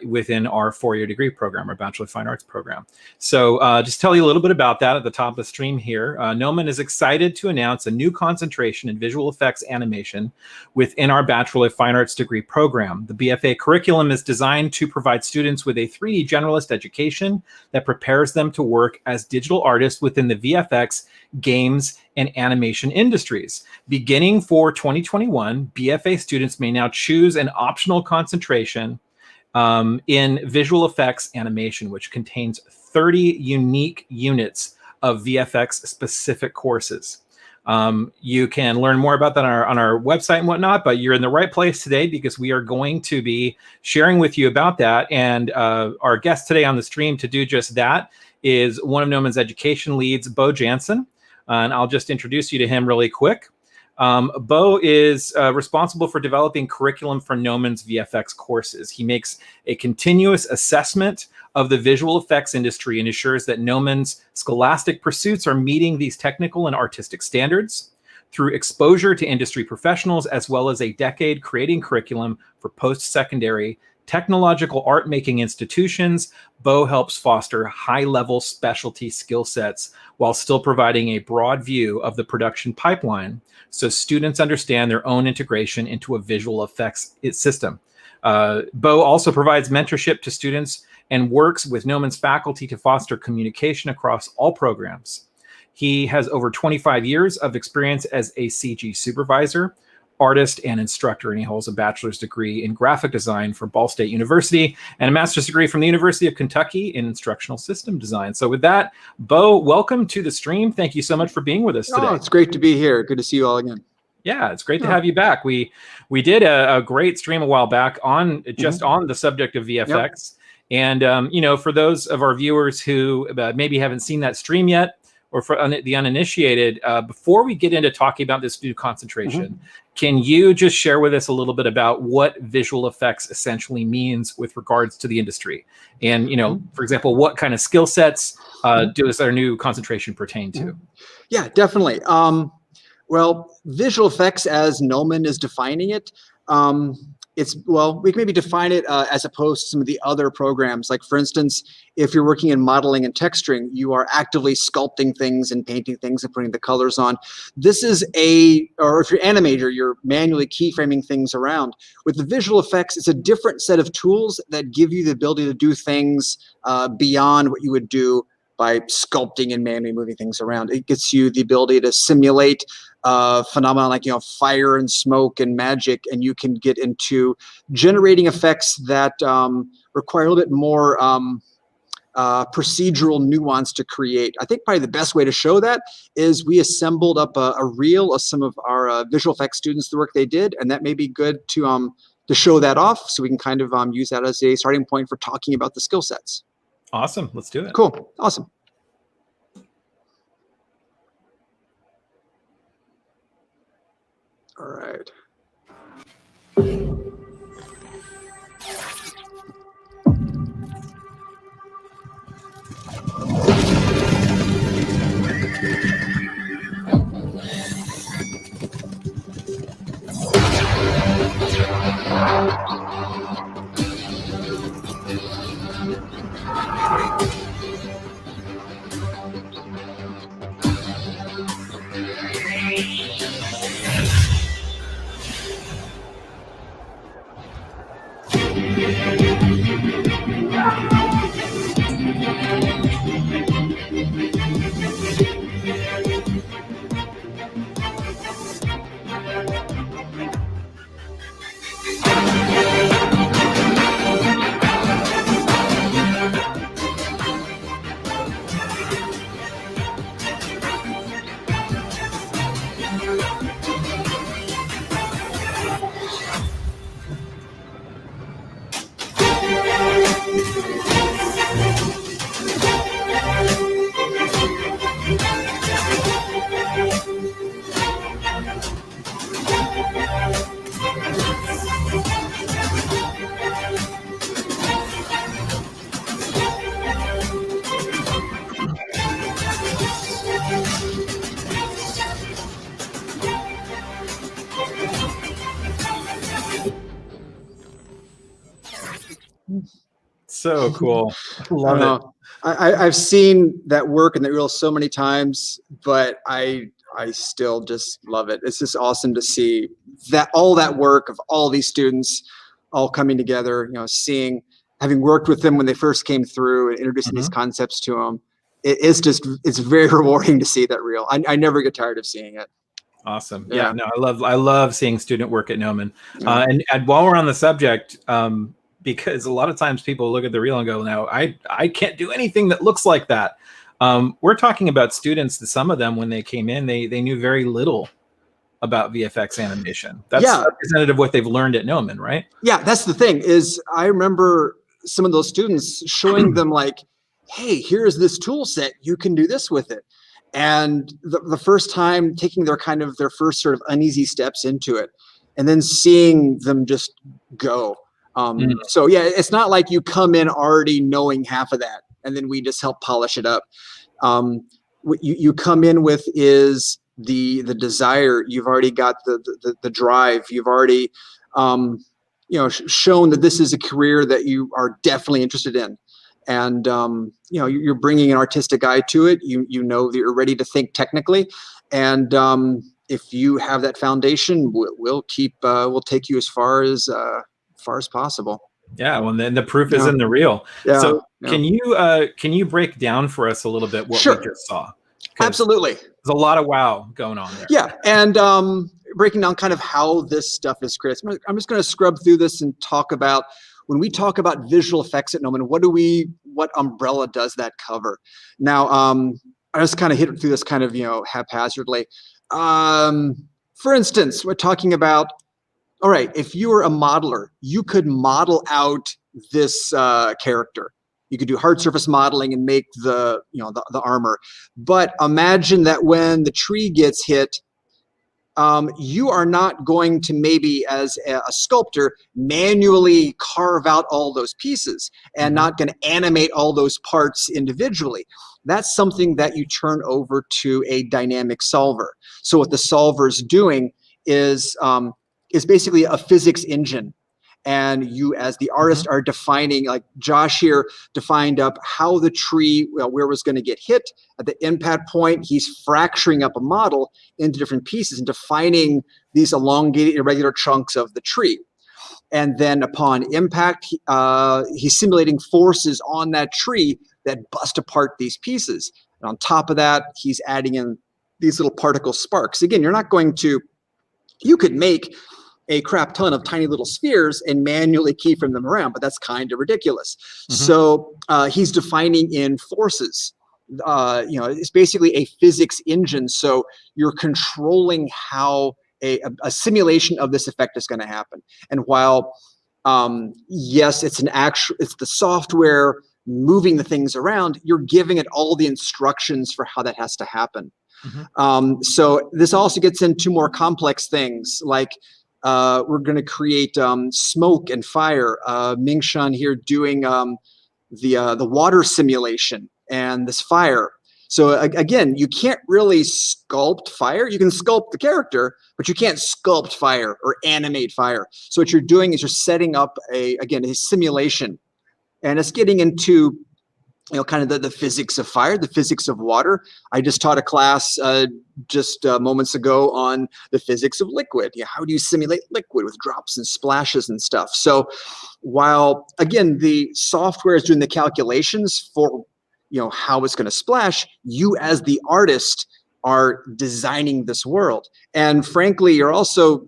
within our four-year degree program, our Bachelor of Fine Arts program. So just tell you a little bit about that at the top of the stream here. Gnomon is excited to announce a new concentration in visual effects animation within our Bachelor of Fine Arts degree program. The BFA curriculum is designed to provide students with a 3D generalist education that prepares them to work as digital artists within the VFX, games, and animation industries. Beginning for 2021, BFA students may now choose an optional concentration in visual effects animation, which contains 30 unique units of VFX specific courses. You can learn more about that on our website and whatnot, but you're in the right place today because we are going to be sharing with you about that. And our guest today on the stream to do just that is one of Gnomon's education leads, Beau Janzen. And I'll just introduce you to him really quick. Beau is responsible for developing curriculum for Gnomon's VFX courses. He makes a continuous assessment of the visual effects industry and ensures that Gnomon's scholastic pursuits are meeting these technical and artistic standards. Through exposure to industry professionals, as well as a decade creating curriculum for post-secondary technological art-making institutions, Beau helps foster high-level specialty skill sets while still providing a broad view of the production pipeline so students understand their own integration into a visual effects system. Beau also provides mentorship to students and works with Gnomon's faculty to foster communication across all programs. He has over 25 years of experience as a CG supervisor, artist, and instructor, and he holds a bachelor's degree in graphic design from Ball State University and a master's degree from the University of Kentucky in instructional system design. So with that, Beau, welcome to the stream. Thank you so much for being with us today. Oh, it's great to be here. Good to see you all again. Yeah, it's great to have you back. We did a great stream a while back on just on the subject of VFX. Yep. And, you know, for those of our viewers who maybe haven't seen that stream yet, or for the uninitiated, before we get into talking about this new concentration, can you just share with us a little bit about what visual effects essentially means with regards to the industry? And, you know, for example, what kind of skill sets does our new concentration pertain to? Yeah, definitely. Well, visual effects as Gnomon is defining it, we can maybe define it as opposed to some of the other programs. Like, for instance, if you're working in modeling and texturing, you are actively sculpting things and painting things and putting the colors on. This is or if you're an animator, you're manually keyframing things around. With the visual effects, it's a different set of tools that give you the ability to do things beyond what you would do by sculpting and manually moving things around. It gets you the ability to simulate phenomena like, you know, fire and smoke and magic, and you can get into generating effects that require a little bit more procedural nuance to create. I think probably the best way to show that is we assembled up a reel of some of our visual effects students, the work they did, and that may be good to show that off, so we can kind of use that as a starting point for talking about the skill sets. Awesome. Let's do it. Cool. Awesome. All right. So cool. Love I it. know. I've seen that work in the reel so many times, but I still just love it. It's just awesome to see that all that work of all these students all coming together. You know, having worked with them when they first came through and introducing these concepts to them. It's very rewarding to see that reel. I never get tired of seeing it. Awesome. Yeah. No, I love seeing student work at Gnomon. And while we're on the subject, because a lot of times people look at the reel and go, no, I can't do anything that looks like that. We're talking about students that some of them, when they came in, they knew very little about VFX animation. That's representative of what they've learned at Gnomon, right? Yeah, that's the thing is I remember some of those students showing them like, hey, here's this tool set. You can do this with it. And the first time taking their first sort of uneasy steps into it and then seeing them just go. So yeah, it's not like you come in already knowing half of that and then we just help polish it up. What you come in with is the desire. You've already got the drive. You've already shown that this is a career that you are definitely interested in. And you're bringing an artistic eye to it. You know that you're ready to think technically, and if you have that foundation, we'll take you as far as possible. Yeah, well, then the proof is in the reel. Yeah, so can you break down for us a little bit what we just saw? Absolutely. There's a lot of wow going on there. Yeah, and breaking down kind of how this stuff is created. I'm just going to scrub through this and talk about. When we talk about visual effects at Gnomon, what umbrella does that cover? Now, I just kind of hit through this kind of, haphazardly. For instance, we're talking about, all right, if you were a modeler, you could model out this character. You could do hard surface modeling and make the armor. But imagine that when the tree gets hit, you are not going to maybe as a sculptor manually carve out all those pieces and not going to animate all those parts individually. That's something that you turn over to a dynamic solver. So what the solver is doing is basically a physics engine. And you, as the artist, are defining, like Josh here defined up how the tree, where it was going to get hit. At the impact point, he's fracturing up a model into different pieces and defining these elongated, irregular chunks of the tree. And then upon impact, he's simulating forces on that tree that bust apart these pieces. And on top of that, he's adding in these little particle sparks. Again, you could make a crap ton of tiny little spheres and manually keyframe them around, but that's kind of ridiculous. So he's defining in forces. It's basically a physics engine. So you're controlling how a simulation of this effect is going to happen. And while yes, it's the software moving the things around, you're giving it all the instructions for how that has to happen. So this also gets into more complex things like we're going to create smoke and fire. Ming-Shan here doing the water simulation and this fire. So again, you can't really sculpt fire. You can sculpt the character, but you can't sculpt fire or animate fire. So what you're doing is you're setting up a simulation, and it's getting into kind of the physics of fire, the physics of water. I just taught a class just moments ago on the physics of liquid. How do you simulate liquid with drops and splashes and stuff? So while, again, the software is doing the calculations for how it's going to splash, you as the artist are designing this world. And frankly, you're also,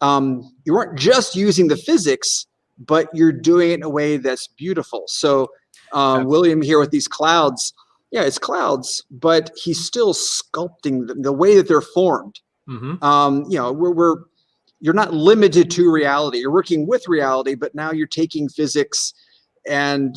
you aren't just using the physics, but you're doing it in a way that's beautiful. So William here with these clouds, it's clouds, but he's still sculpting the way that they're formed. You're not limited to reality. You're working with reality, but now you're taking physics and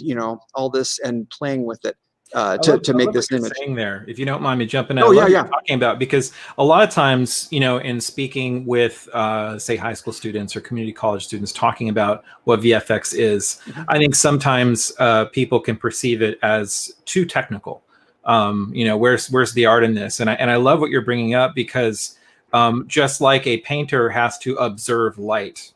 all this and playing with it to make this image. Saying there, if you don't mind me jumping in, talking about, because a lot of times, in speaking with say high school students or community college students talking about what VFX is, I think sometimes people can perceive it as too technical. Where's the art in this? And I love what you're bringing up, because just like a painter has to observe light,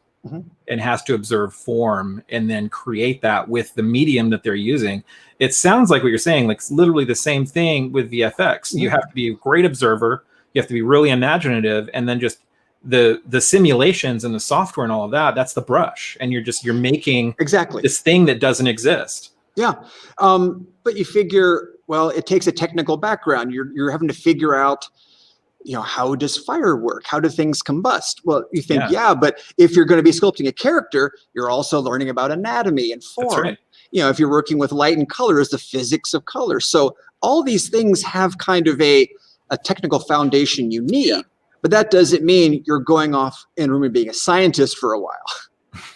and has to observe form and then create that with the medium that they're using. It sounds like what you're saying, like literally the same thing with VFX. You have to be a great observer. You have to be really imaginative, and then just the simulations and the software and all of that, that's the brush. And you're making exactly this thing that doesn't exist. Yeah. But you figure, well, it takes a technical background. You're having to figure out, how does fire work? How do things combust? Well, you think, but if you're going to be sculpting a character, you're also learning about anatomy and form. That's right. If you're working with light and colors, the physics of color. So all these things have kind of a technical foundation you need. Yeah. But that doesn't mean you're going off and being a scientist for a while.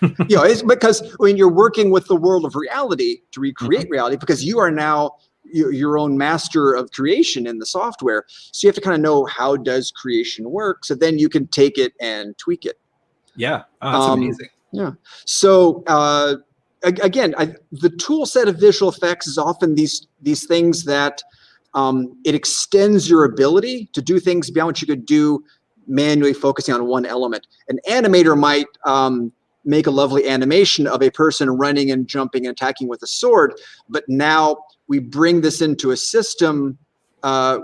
It's because when you're working with the world of reality to recreate reality, because you are now your own master of creation in the software. So you have to kind of know how does creation work. So then you can take it and tweak it. Yeah, that's amazing. Yeah. So again, the tool set of visual effects is often these things that it extends your ability to do things beyond what you could do manually focusing on one element. An animator might make a lovely animation of a person running and jumping and attacking with a sword, but now we bring this into a system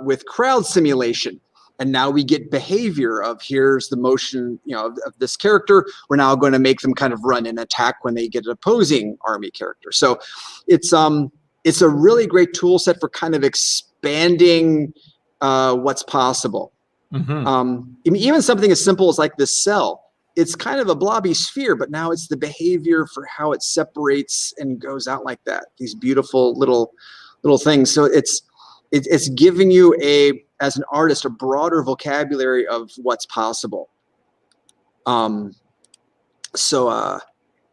with crowd simulation, and now we get behavior of here's the motion, of this character. We're now going to make them kind of run and attack when they get an opposing army character. So it's a really great tool set for kind of expanding what's possible. Even something as simple as like this cell. It's kind of a blobby sphere, but now it's the behavior for how it separates and goes out like that. These beautiful little things. So it's giving you as an artist, a broader vocabulary of what's possible. So a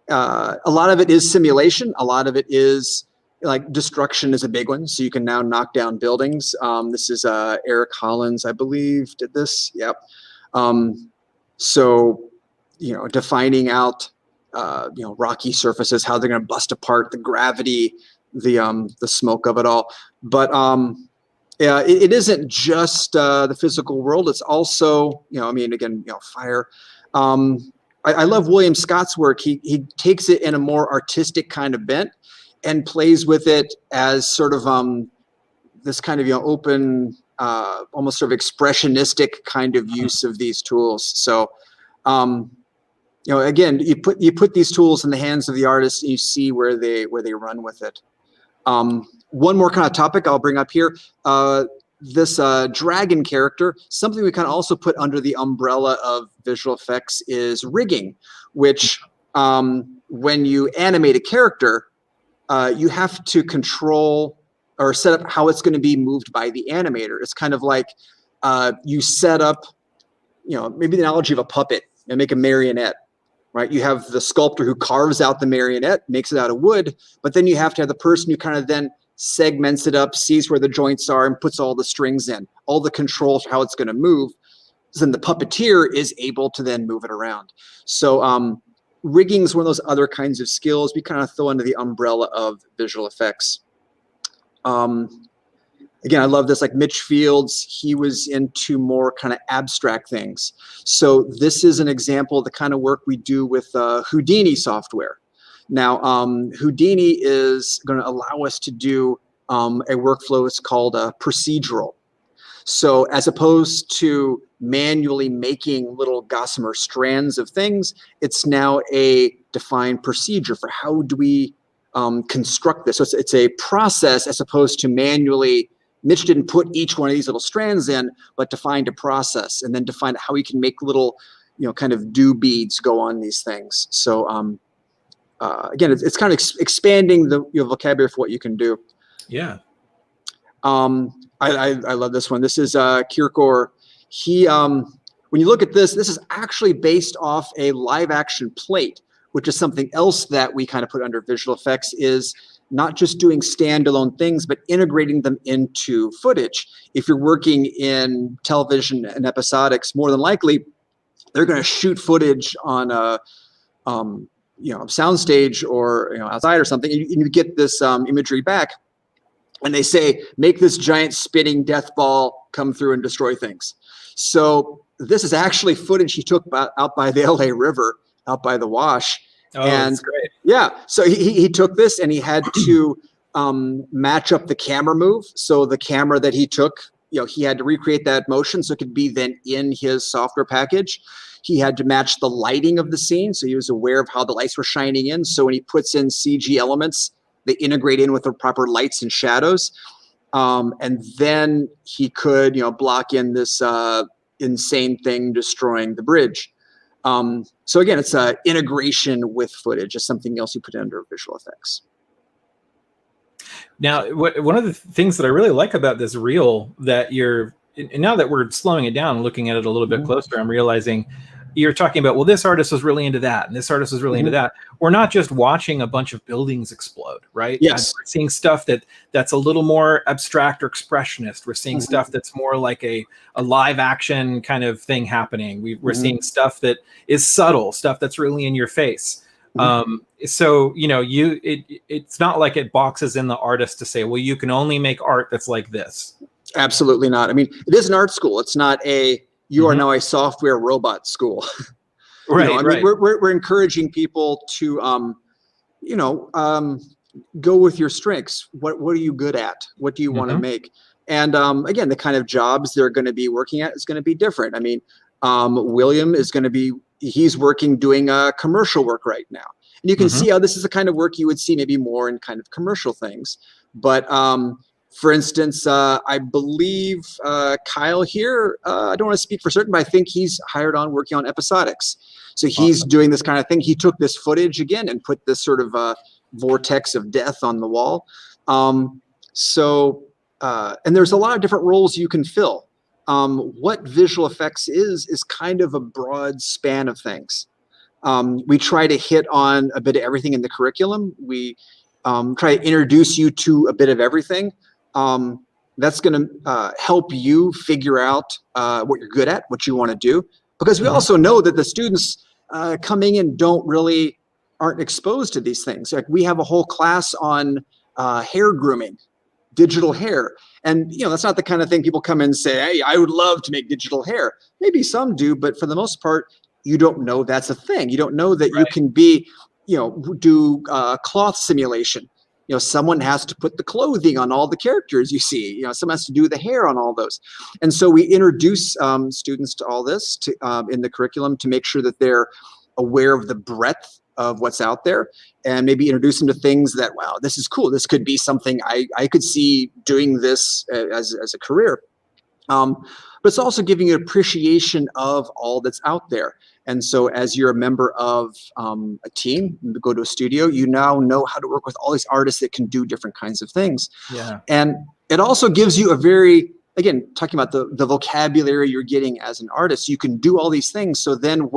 lot of it is simulation. A lot of it is like destruction is a big one. So you can now knock down buildings. This is Eric Hollins, I believe, did this. Yep. So defining out, rocky surfaces, how they're going to bust apart, the gravity, the smoke of it all. But it isn't just the physical world. It's also, fire. I love William Scott's work. He takes it in a more artistic kind of bent and plays with it as sort of this kind of open, almost sort of expressionistic kind of use of these tools. So. Again, you put these tools in the hands of the artist and you see where they run with it. One more kind of topic I'll bring up here, this dragon character, something we kind of also put under the umbrella of visual effects is rigging, which when you animate a character, you have to control or set up how it's going to be moved by the animator. It's kind of like you set up, maybe the analogy of a puppet and make a marionette. Right, you have the sculptor who carves out the marionette, makes it out of wood, but then you have to have the person who kind of then segments it up, sees where the joints are, and puts all the strings in, all the controls for how it's going to move. So then the puppeteer is able to then move it around. So rigging is one of those other kinds of skills we kind of throw under the umbrella of visual effects. Again, I love this, like Mitch Fields, he was into more kind of abstract things. So this is an example of the kind of work we do with Houdini software. Now, Houdini is going to allow us to do a workflow. It's called procedural. So as opposed to manually making little gossamer strands of things, it's now a defined procedure for how do we construct this. So it's a process as opposed to manually. Mitch didn't put each one of these little strands in, but defined a process and then defined how we can make little, kind of dew beads go on these things. So again, it's kind of expanding your vocabulary for what you can do. Yeah. I love this one. This is Kierkegaard. He, when you look at this is actually based off a live action plate, which is something else that we kind of put under visual effects is not just doing standalone things, but integrating them into footage. If you're working in television and episodics, more than likely, they're going to shoot footage on a soundstage or outside or something, and you get this imagery back, and they say, make this giant spinning death ball come through and destroy things. So this is actually footage he took out by the LA River out by the wash. Oh, And that's great. yeah, so he took this and he had to match up the camera move. So the camera that he took, he had to recreate that motion so it could be then in his software package. He had to match the lighting of the scene, so he was aware of how the lights were shining in. So when he puts in CG elements, they integrate in with the proper lights and shadows. And then he could, block in this insane thing destroying the bridge. So again, it's an integration with footage. It's something else you put under visual effects. Now, one of the things that I really like about this reel that and now that we're slowing it down and looking at it a little bit closer, I'm realizing you're talking about, well, this artist was really into that, and this artist was really into that. We're not just watching a bunch of buildings explode, right? Yes. We're seeing stuff that's a little more abstract or expressionist. We're seeing stuff that's more like a live action kind of thing happening. We're seeing stuff that is subtle, stuff that's really in your face. So, it's not like it boxes in the artist to say, well, you can only make art that's like this. Absolutely not. I mean, it is an art school. It's not you are now a software robot school. Right. Right. We're encouraging people to, go with your strengths. What are you good at? What do you want to make? And again, the kind of jobs they're going to be working at is going to be different. I mean, William is going to be, he's working doing commercial work right now. And you can see how this is the kind of work you would see maybe more in kind of commercial things. But for instance, I believe Kyle here, I don't want to speak for certain, but I think he's hired on working on episodics. So he's doing this kind of thing. He took this footage again and put this sort of vortex of death on the wall. And there's a lot of different roles you can fill. What visual effects is kind of a broad span of things. We try to hit on a bit of everything in the curriculum. We try to introduce you to a bit of everything. That's going to help you figure out what you're good at, what you want to do. Because we also know that the students coming in aren't exposed to these things. Like we have a whole class on hair grooming, digital hair. And, that's not the kind of thing people come in and say, hey, I would love to make digital hair. Maybe some do, but for the most part, you don't know that's a thing. You don't know that you can be, do cloth simulation. Someone has to put the clothing on all the characters you see. Someone has to do the hair on all those. And so we introduce students to all this in the curriculum to make sure that they're aware of the breadth of what's out there, and maybe introduce them to things that, wow, this is cool. This could be something I could see doing this as a career. But it's also giving you an appreciation of all that's out there. And so as you're a member of a team, you go to a studio, you now know how to work with all these artists that can do different kinds of things. Yeah. And it also gives you again, talking about the vocabulary you're getting as an artist, you can do all these things. So then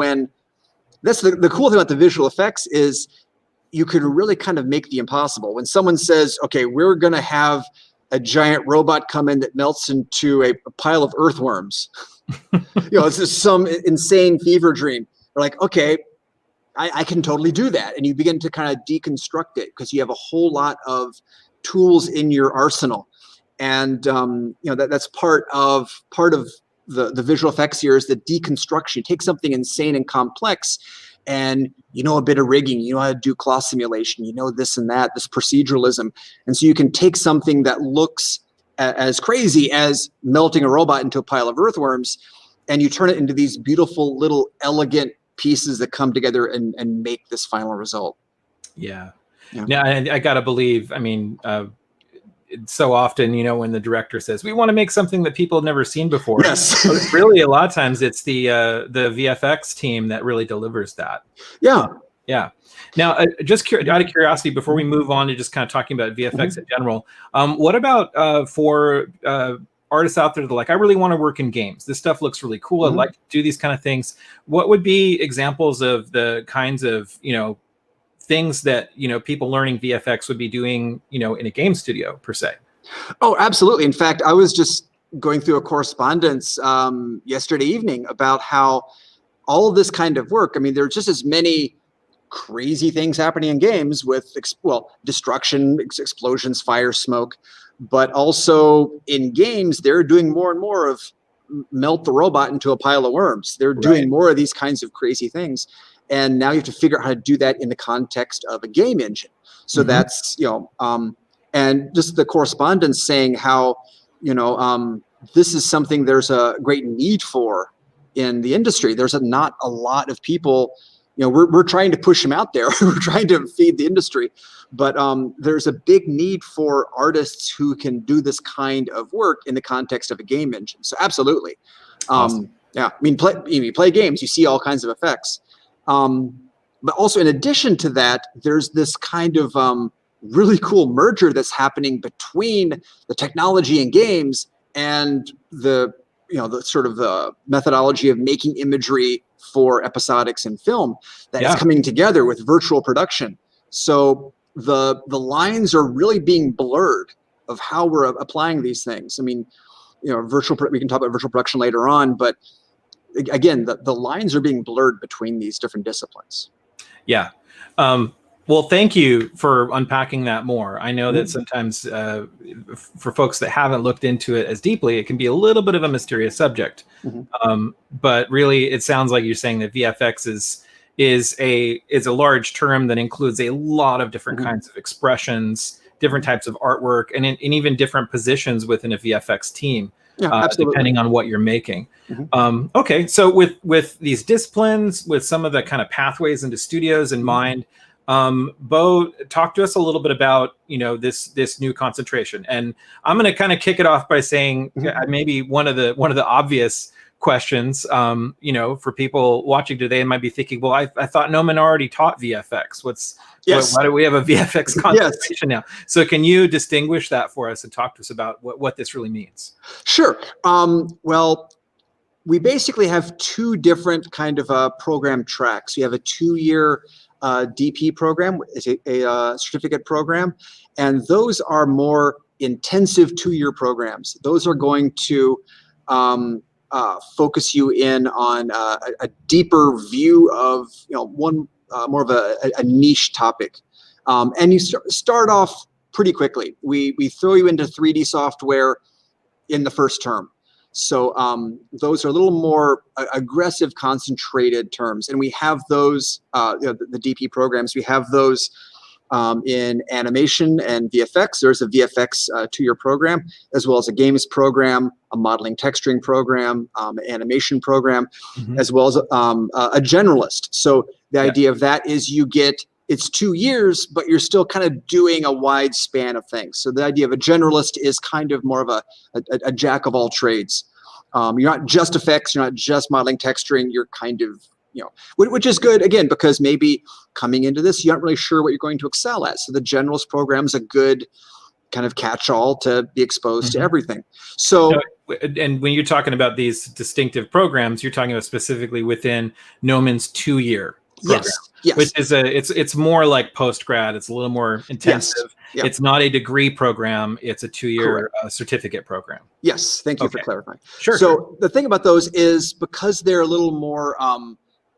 that's the cool thing about the visual effects is you could really kind of make the impossible. When someone says, okay, we're going to have a giant robot come in that melts into a pile of earthworms. It's just some insane fever dream. They're like, okay, I can totally do that. And you begin to kind of deconstruct it because you have a whole lot of tools in your arsenal. And that's part of the visual effects here is the deconstruction. You take something insane and complex, and a bit of rigging, how to do cloth simulation, this and that, this proceduralism. And so you can take something that looks as crazy as melting a robot into a pile of earthworms, and you turn it into these beautiful little elegant pieces that come together and make this final result. Yeah. Now, I got to believe, so often, when the director says, we want to make something that people have never seen before. Yes. Really, a lot of times it's the VFX team that really delivers that. Yeah. Yeah. Now, just out of curiosity, before we move on to just kind of talking about VFX in general, what about for artists out there that are like, I really want to work in games. This stuff looks really cool. I'd like to do these kind of things. What would be examples of the kinds of, things that people learning VFX would be doing in a game studio per se? Oh, absolutely. In fact, I was just going through a correspondence yesterday evening about how all of this kind of work, there are just as many crazy things happening in games with destruction, explosions, fire, smoke, but also in games they're doing more and more of melt the robot into a pile of worms. They're doing more of these kinds of crazy things. And now you have to figure out how to do that in the context of a game engine. So that's, and just the correspondence saying how, this is something there's a great need for in the industry. There's not a lot of people, we're trying to push them out there. We're trying to feed the industry, but there's a big need for artists who can do this kind of work in the context of a game engine. So absolutely. Awesome. Yeah, I mean, you play games, you see all kinds of effects. But also in addition to that, there's this kind of really cool merger that's happening between the technology in games and the sort of the methodology of making imagery for episodics in film that is coming together with virtual production. So the lines are really being blurred of how we're applying these things. I mean, we can talk about virtual production later on, but again, the lines are being blurred between these different disciplines. Yeah. Well, thank you for unpacking that more. I know that sometimes for folks that haven't looked into it as deeply, it can be a little bit of a mysterious subject. But really, it sounds like you're saying that VFX is a large term that includes a lot of different kinds of expressions, different types of artwork, and even different positions within a VFX team. Depending on what you're making. Okay, so with these disciplines, with some of the kind of pathways into studios in mind, Beau, talk to us a little bit about this new concentration. And I'm going to kind of kick it off by saying maybe one of the obvious questions. For people watching today, might be thinking, well, I thought Gnomon already taught VFX. Why do we have a VFX concentration now? So can you distinguish that for us and talk to us about what this really means? Sure. Well, we basically have two different kind of program tracks. We have a 2-year DP program, it's a certificate program, and those are more intensive 2-year programs. Those are going to focus you in on a deeper view of more of a niche topic, and you start off pretty quickly. We throw you into 3D software in the first term, so those are a little more aggressive, concentrated terms, and we have those the DP programs. We have those in animation and VFX. There's a VFX 2-year program, as well as a games program, a modeling texturing program, animation program, as well as a generalist. So the idea of that is it's 2 years, but you're still kind of doing a wide span of things. So the idea of a generalist is kind of more of a jack of all trades. You're not just effects, you're not just modeling texturing, you're kind of, which is good, again, because maybe coming into this, you aren't really sure what you're going to excel at. So the generalist program is a good kind of catch-all to be exposed to everything. So, and when you're talking about these distinctive programs, you're talking about specifically within Gnomon's 2-year program. Yes. Which is it's more like post-grad. It's a little more intensive. Yes. It's not a degree program. It's a 2-year certificate program. Yes. Thank you for clarifying. Sure. So the thing about those is because they're a little more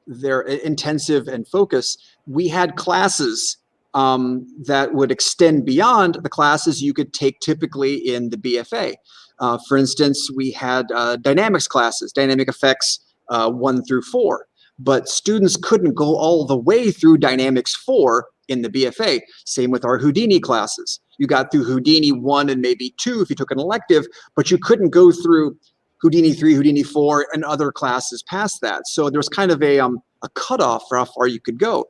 they're intensive and focused, we had classes that would extend beyond the classes you could take typically in the BFA. For instance, we had dynamics classes, dynamic effects 1 through 4. But students couldn't go all the way through Dynamics 4 in the BFA. Same with our Houdini classes. You got through Houdini 1 and maybe 2 if you took an elective, but you couldn't go through Houdini 3, Houdini 4, and other classes past that. So there was kind of a cutoff for how far you could go.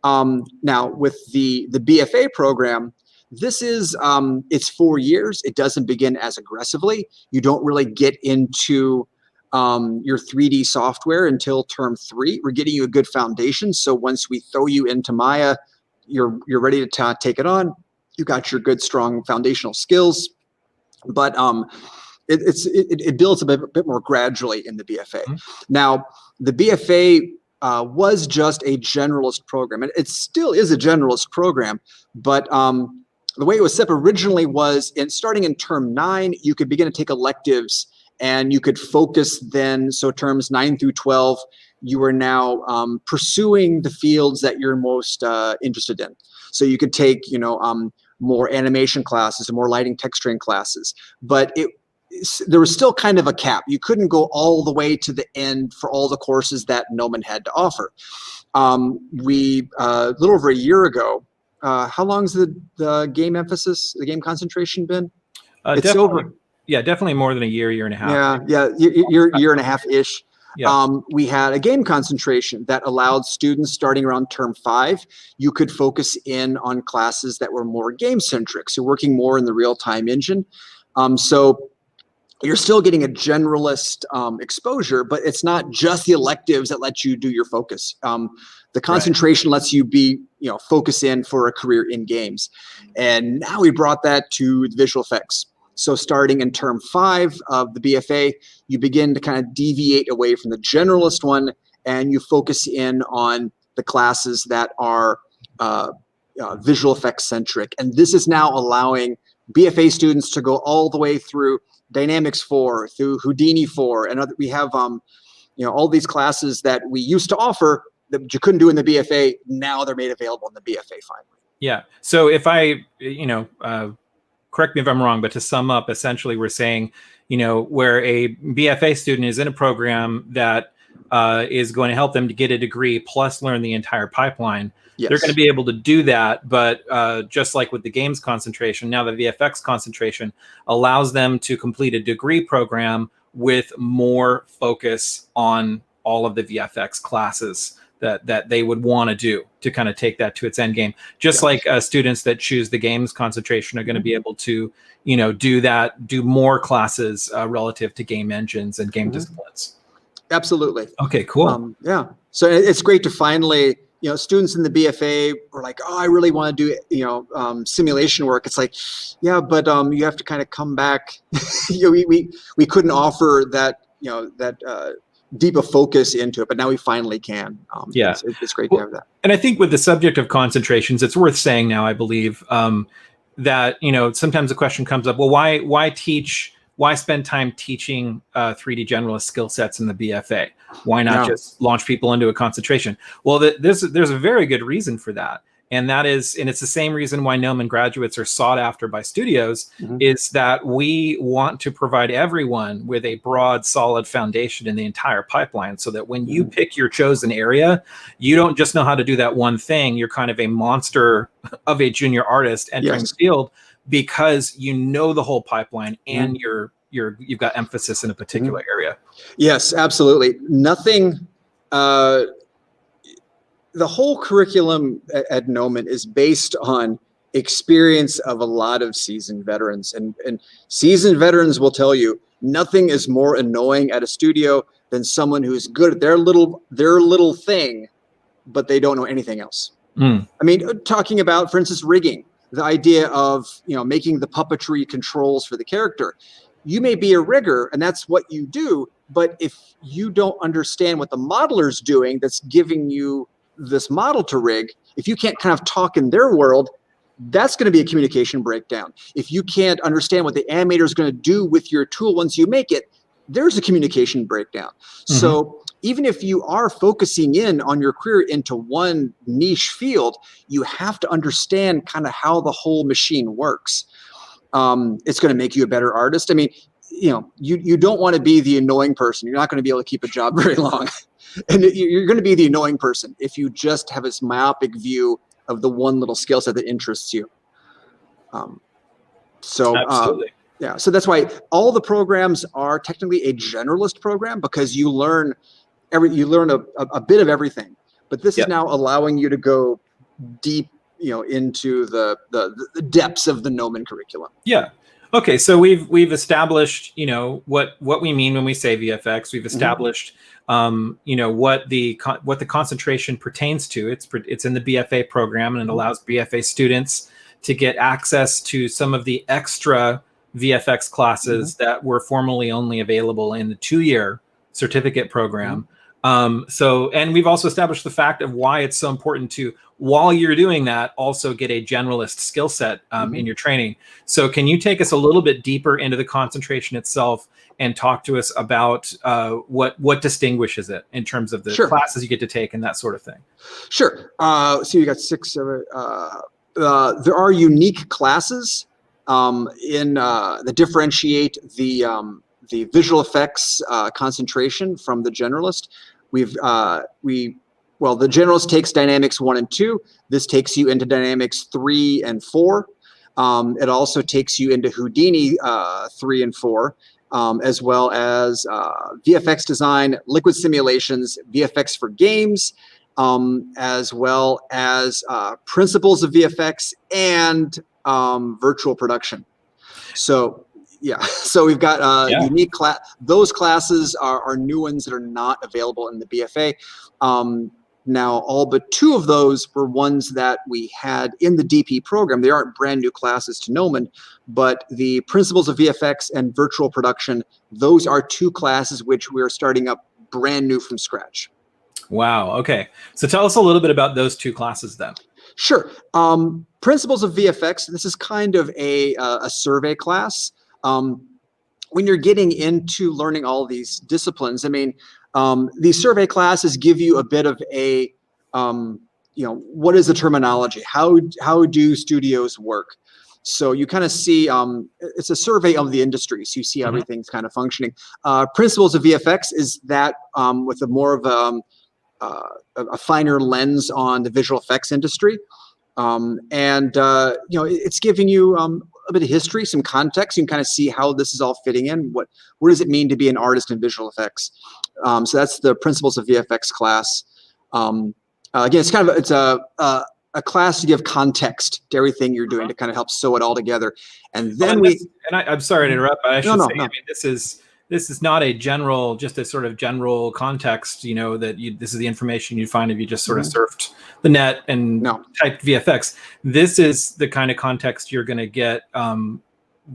Now, with the BFA program, this is, it's 4 years. It doesn't begin as aggressively. You don't really get into your 3D software until term 3. We're getting you a good foundation. So once we throw you into Maya, you're ready to take it on. You got your good, strong foundational skills. But it builds a bit more gradually in the BFA. Now, the BFA was just a generalist program, and it still is a generalist program. But the way it was set up originally was starting in term 9, you could begin to take electives. And you could focus then, so terms 9 through 12, you are now pursuing the fields that you're most interested in. So you could take, more animation classes and more lighting texturing classes. But there was still kind of a cap. You couldn't go all the way to the end for all the courses that Gnomon had to offer. We, a little over a year ago, how long's the game emphasis, the game concentration been? It's over. Yeah, definitely more than a year and a half. Yeah, year and a half-ish. Yeah. We had a game concentration that allowed students starting around term 5, you could focus in on classes that were more game-centric, so working more in the real-time engine. So you're still getting a generalist exposure, but it's not just the electives that let you do your focus. The concentration lets you be, focus in for a career in games. And now we brought that to the visual effects. So starting in term 5 of the BFA, you begin to kind of deviate away from the generalist one, and you focus in on the classes that are visual effects centric. And this is now allowing BFA students to go all the way through Dynamics 4, through Houdini 4, and we have all these classes that we used to offer that you couldn't do in the BFA. Now they're made available in the BFA finally. Yeah. So if I, correct me if I'm wrong, but to sum up, essentially we're saying, where a BFA student is in a program that is going to help them to get a degree plus learn the entire pipeline, yes, they're going to be able to do that. But just like with the games concentration, now the VFX concentration allows them to complete a degree program with more focus on all of the VFX classes that they would want to do to kind of take that to its end game. Just like students that choose the games concentration are going to be able to, do more classes relative to game engines and game disciplines. Absolutely. Okay, cool. Yeah. So it's great to finally, students in the BFA were like, oh, I really want to do, simulation work. It's like, yeah, but you have to kind of come back. We couldn't offer that, deep a focus into it, but now we finally can. It's great to have that. And I think with the subject of concentrations, it's worth saying now, I believe, that, sometimes the question comes up, well, why spend time teaching 3D generalist skill sets in the BFA? Why not just launch people into a concentration? Well, there's a very good reason for that. And it's the same reason why Gnomon graduates are sought after by studios, is that we want to provide everyone with a broad, solid foundation in the entire pipeline, so that when you pick your chosen area, you don't just know how to do that one thing. You're kind of a monster of a junior artist entering the field, because you know the whole pipeline and you've got emphasis in a particular area. Yes, absolutely. Nothing. The whole curriculum at Gnomon is based on experience of a lot of seasoned veterans, and seasoned veterans will tell you nothing is more annoying at a studio than someone who's good at their little thing, but they don't know anything else. I mean, talking about, for instance, rigging, the idea of making the puppetry controls for the character. You may be a rigger and that's what you do, but if you don't understand what the modeler's doing that's giving you this model to rig, if you can't kind of talk in their world, that's going to be a communication breakdown. If you can't understand what the animator is going to do with your tool once you make it, there's a communication breakdown. So even if you are focusing in on your career into one niche field, you have to understand kind of how the whole machine works. It's going to make you a better artist. I mean, you don't want to be the annoying person. You're not going to be able to keep a job very long. And you're going to be the annoying person if you just have this myopic view of the one little skill set that interests you. Absolutely. So that's why all the programs are technically a generalist program, because you learn a bit of everything. But this is now allowing you to go deep, into the depths of the Gnomon curriculum. Yeah. Okay, so we've established, what we mean when we say VFX. We've established, what the concentration pertains to. It's in the BFA program, and it allows BFA students to get access to some of the extra VFX classes that were formerly only available in the 2-year certificate program. And we've also established the fact of why it's so important to, while you're doing that, also get a generalist skill set in your training. So can you take us a little bit deeper into the concentration itself and talk to us about what distinguishes it in terms of the classes you get to take and that sort of thing? Sure. So you got 6 of it. There are unique classes that differentiate the visual effects concentration from the generalist. Well, the generalist takes dynamics 1 and 2. This takes you into dynamics 3 and 4. It also takes you into Houdini 3 and 4, as well as VFX design, liquid simulations, VFX for games, as well as principles of VFX and virtual production. So yeah, so we've got unique class. Those classes are new ones that are not available in the BFA. Now, all but 2 of those were ones that we had in the DP program. They aren't brand new classes to Gnomon, but the principles of VFX and virtual production, those are 2 classes which we're starting up brand new from scratch. Wow. Okay. So tell us a little bit about those 2 classes then. Sure. Principles of VFX, this is kind of a survey class. When you're getting into learning all these disciplines, I mean, these survey classes give you a bit of a, what is the terminology? How do studios work? So you kind of see, it's a survey of the industry. So you see how everything's kind of functioning. Principles of VFX is that with a more of a finer lens on the visual effects industry. It's giving you a bit of history, some context. You can kind of see how this is all fitting in. What does it mean to be an artist in visual effects? So that's the principles of VFX class. Again, it's kind of a class to give context to everything you're doing to kind of help sew it all together. And then I'm sorry to interrupt, but I should say, no. I mean, this is not a general, just a sort of general context, this is the information you'd find if you just sort of surfed the net and typed VFX. This is the kind of context you're going to get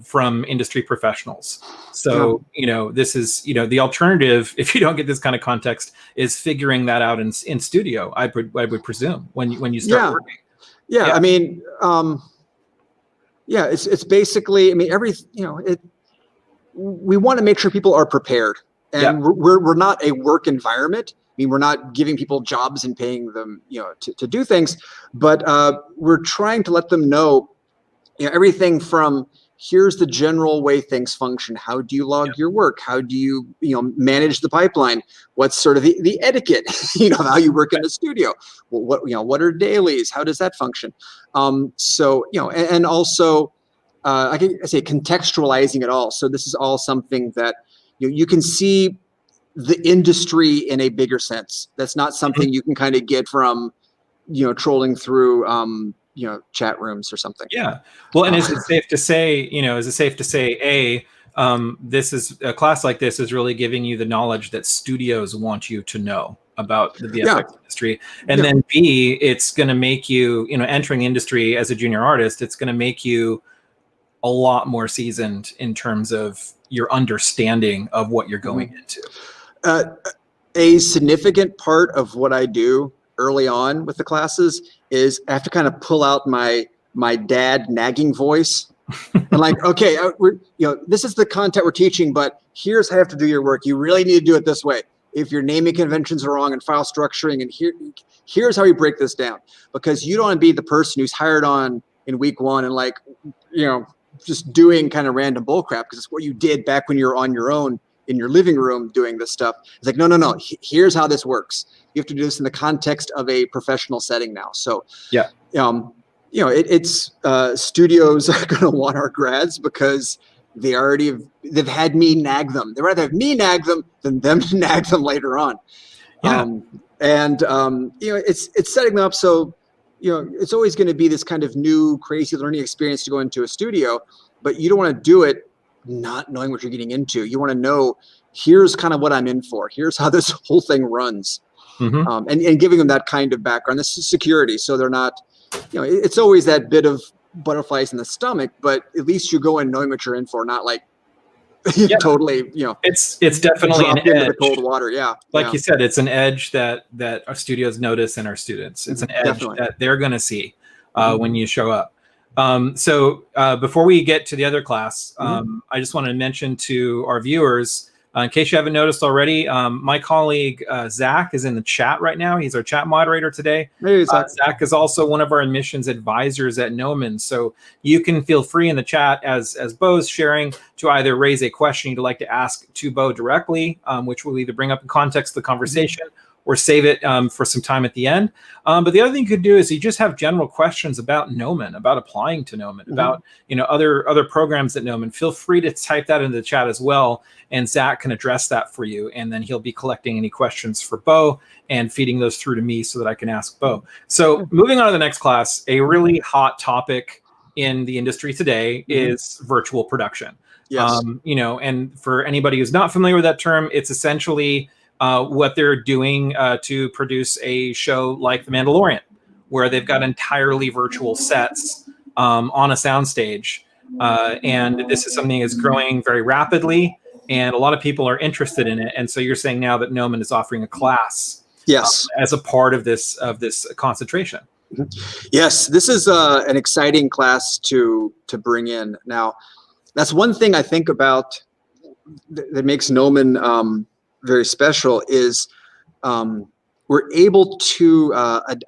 from industry professionals. So, this is, the alternative, if you don't get this kind of context, is figuring that out in studio, I would presume, when you start working. I mean, it's basically, I mean, we want to make sure people are prepared, and we're not a work environment. I mean, we're not giving people jobs and paying them, to do things, but we're trying to let them know, everything from here's the general way things function. How do you log your work? How do you, manage the pipeline? What's sort of the etiquette, how you work in the studio? What are dailies? How does that function? So, and also, I can say contextualizing it all. So this is all something that you can see the industry in a bigger sense. That's not something you can kind of get from, trolling through, chat rooms or something. Yeah. Well, and is it safe to say, this is a class like this is really giving you the knowledge that studios want you to know about the VFX industry. And then B, it's going to make you, entering the industry as a junior artist, it's going to make you a lot more seasoned in terms of your understanding of what you're going into. A significant part of what I do early on with the classes is I have to kind of pull out my dad nagging voice. I'm like, okay, this is the content we're teaching, but here's how you have to do your work. You really need to do it this way. If your naming conventions are wrong and file structuring, and here's how you break this down, because you don't want to be the person who's hired on in week 1 and just doing kind of random bullcrap, because it's what you did back when you were on your own in your living room doing this stuff. It's like, no. Here's how this works. You have to do this in the context of a professional setting now. So it's studios are going to want our grads because they've had me nag them. They'd rather have me nag them than them nag them later on. It's setting them up so it's always going to be this kind of new crazy learning experience to go into a studio, but you don't want to do it not knowing what you're getting into. You want to know, here's kind of what I'm in for. Here's how this whole thing runs. And giving them that kind of background. This is security. So they're not, it's always that bit of butterflies in the stomach, but at least you go in knowing what you're in for, not like totally, it's definitely an edge. Into the cold water. Like you said, it's an edge that our studios notice in our students. It's an edge that they're going to see when you show up. So before we get to the other class, I just want to mention to our viewers In case you haven't noticed already, my colleague Zach is in the chat right now. He's our chat moderator today. Hey, Zach. Zach is also one of our admissions advisors at Gnomon. So you can feel free in the chat as Beau's sharing to either raise a question you'd like to ask to Beau directly, which will either bring up in context the conversation, or save it for some time at the end. But the other thing you could do is you just have general questions about Gnomon, about applying to Gnomon, about other programs at Gnomon. Feel free to type that into the chat as well, and Zach can address that for you. And then he'll be collecting any questions for Beau and feeding those through to me so that I can ask Beau. So moving on to the next class, a really hot topic in the industry today is virtual production. Yes. And for anybody who's not familiar with that term, it's essentially what they're doing to produce a show like The Mandalorian, where they've got entirely virtual sets on a soundstage. And this is something that's growing very rapidly, and a lot of people are interested in it. And so you're saying now that Gnomon is offering a class as a part of this concentration. Yes, this is an exciting class to bring in. Now, that's one thing I think about that makes Gnomon very special is we're able to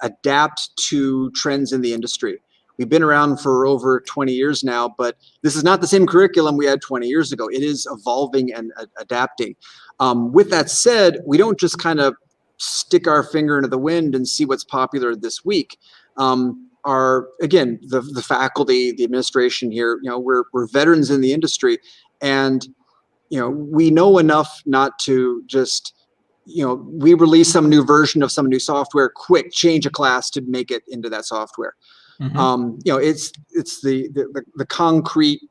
adapt to trends in the industry. We've been around for over 20 years now, but this is not the same curriculum we had 20 years ago. It is evolving and adapting. With that said, we don't just kind of stick our finger into the wind and see what's popular this week. Again, the faculty, the administration here, we're veterans in the industry, and we know enough not to just, we release some new version of some new software, quick change a class to make it into that software. It's the concrete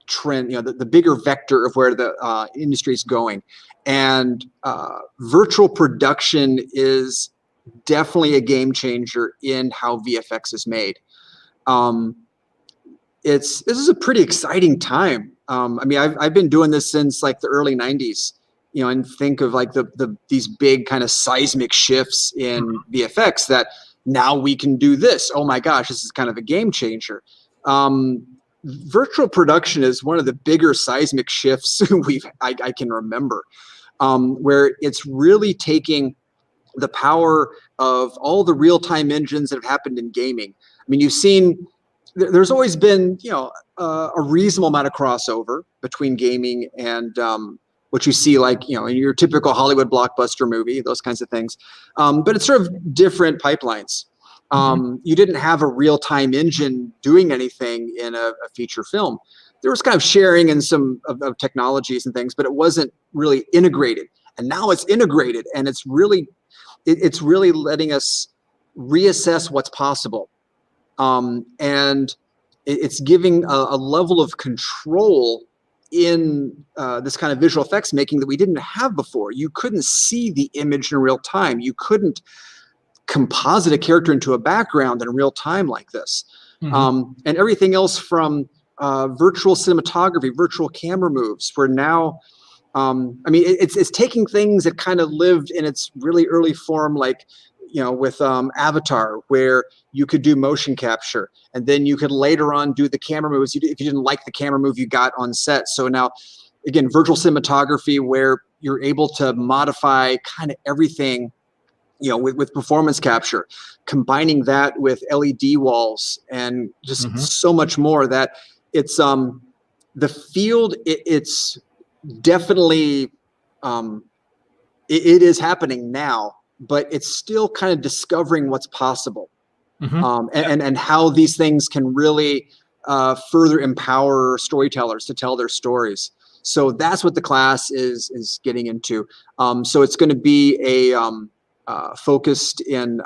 trend, the bigger vector of where the industry is going. And virtual production is definitely a game changer in how VFX is made. This is a pretty exciting time. I've been doing this since like the early 90s, and think of like these big kind of seismic shifts in VFX that now we can do this. Oh my gosh, this is kind of a game changer. Virtual production is one of the bigger seismic shifts I can remember, where it's really taking the power of all the real-time engines that have happened in gaming. You've seen there's always been, a reasonable amount of crossover between gaming and what you see like, in your typical Hollywood blockbuster movie, those kinds of things. But it's sort of different pipelines. You didn't have a real-time engine doing anything in a feature film. There was kind of sharing and some of technologies and things, but it wasn't really integrated. And now it's integrated, and it's really letting us reassess what's possible. And it's giving a level of control in this kind of visual effects making that we didn't have before. You couldn't see the image in real time. You couldn't composite a character into a background in real time like this. And everything else from virtual cinematography, virtual camera moves, where now, it's taking things that kind of lived in its really early form, like, with Avatar, where you could do motion capture, and then you could later on do the camera moves if you didn't like the camera move you got on set. So now, again, virtual cinematography, where you're able to modify kind of everything, with performance capture, combining that with LED walls and just so much more, that it's the field. It's definitely it is happening now, but it's still kind of discovering what's possible, and how these things can really further empower storytellers to tell their stories. So that's what the class is getting into. So it's going to be a focused in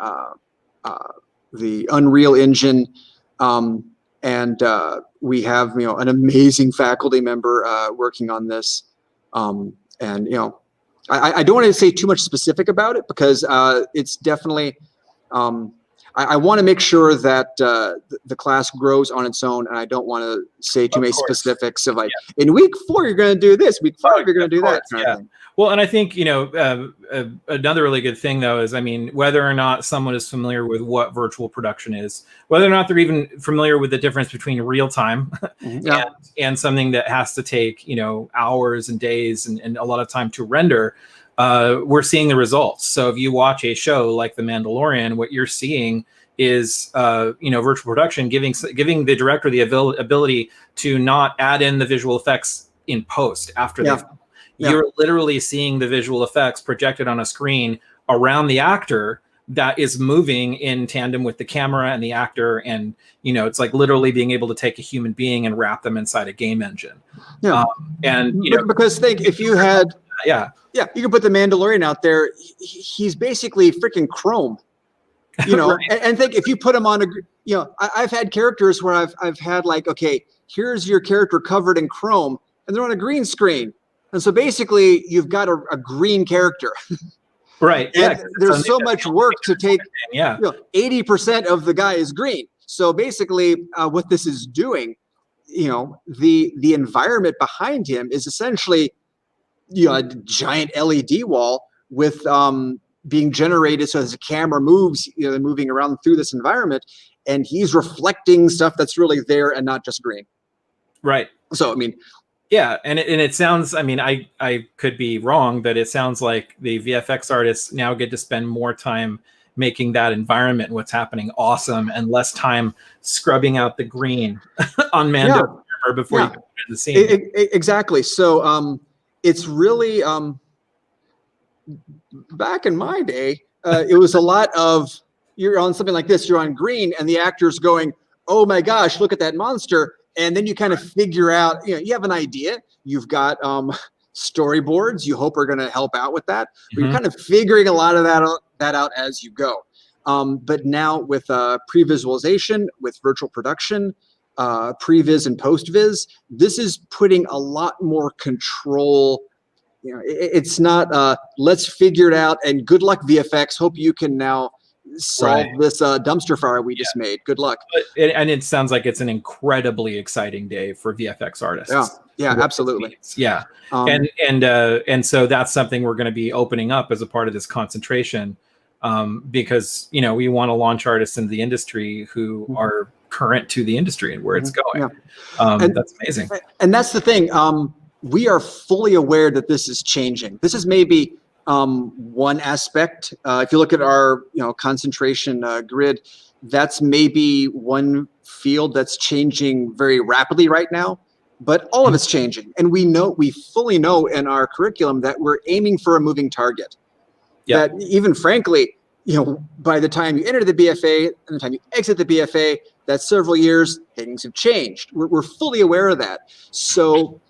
the Unreal Engine, and we have an amazing faculty member working on this, and I don't want to say too much specific about it, because it's definitely I want to make sure that the class grows on its own, and I don't want to say too many specifics of like, in week 4 you're going to do this, week 5 you're going to do that kind of thing. Well, and I think, another really good thing, though, is, I mean, whether or not someone is familiar with what virtual production is, whether or not they're even familiar with the difference between real time and something that has to take, hours and days and a lot of time to render, we're seeing the results. So if you watch a show like The Mandalorian, what you're seeing is, virtual production giving the director the ability to not add in the visual effects in post after they've you're literally seeing the visual effects projected on a screen around the actor that is moving in tandem with the camera and the actor. And, it's like literally being able to take a human being and wrap them inside a game engine. Because think if you had, you can put the Mandalorian out there. He's basically freaking Chrome, right. and think if you put him on I've had characters where I've had like, okay, here's your character covered in Chrome and they're on a green screen. And so basically, you've got a green character, right? And there's so much work to take. 80% of the guy is green. So basically, what this is doing, the environment behind him is essentially, a giant LED wall with being generated. So as the camera moves, they're moving around through this environment, and he's reflecting stuff that's really there and not just green. Right. So I mean. Yeah, and it sounds, I mean, I could be wrong, but it sounds like the VFX artists now get to spend more time making that environment, what's happening, awesome, and less time scrubbing out the green on Mando before you go into the scene. Exactly. So it's really, back in my day, it was a lot of, you're on something like this, you're on green, and the actor's going, oh my gosh, look at that monster. And then you kind of figure out, you have an idea. You've got storyboards you hope are going to help out with that. But you're kind of figuring a lot of that out as you go. But now with pre-visualization, with virtual production, pre-viz and post-viz, this is putting a lot more control. It's not let's figure it out and good luck VFX. Hope you can now solve this dumpster fire we just made. Good luck. And it sounds like it's an incredibly exciting day for VFX artists. Yeah, absolutely. Yeah. And so that's something we're going to be opening up as a part of this concentration, because, we want to launch artists into the industry who are current to the industry and where it's going. That's amazing. And that's the thing. We are fully aware that this is changing. This is maybe one aspect. If you look at our concentration grid, that's maybe one field that's changing very rapidly right now, but all of it's changing. And we fully know in our curriculum that we're aiming for a moving target. That even frankly, by the time you enter the BFA and the time you exit the BFA, that's several years, things have changed. We're fully aware of that. So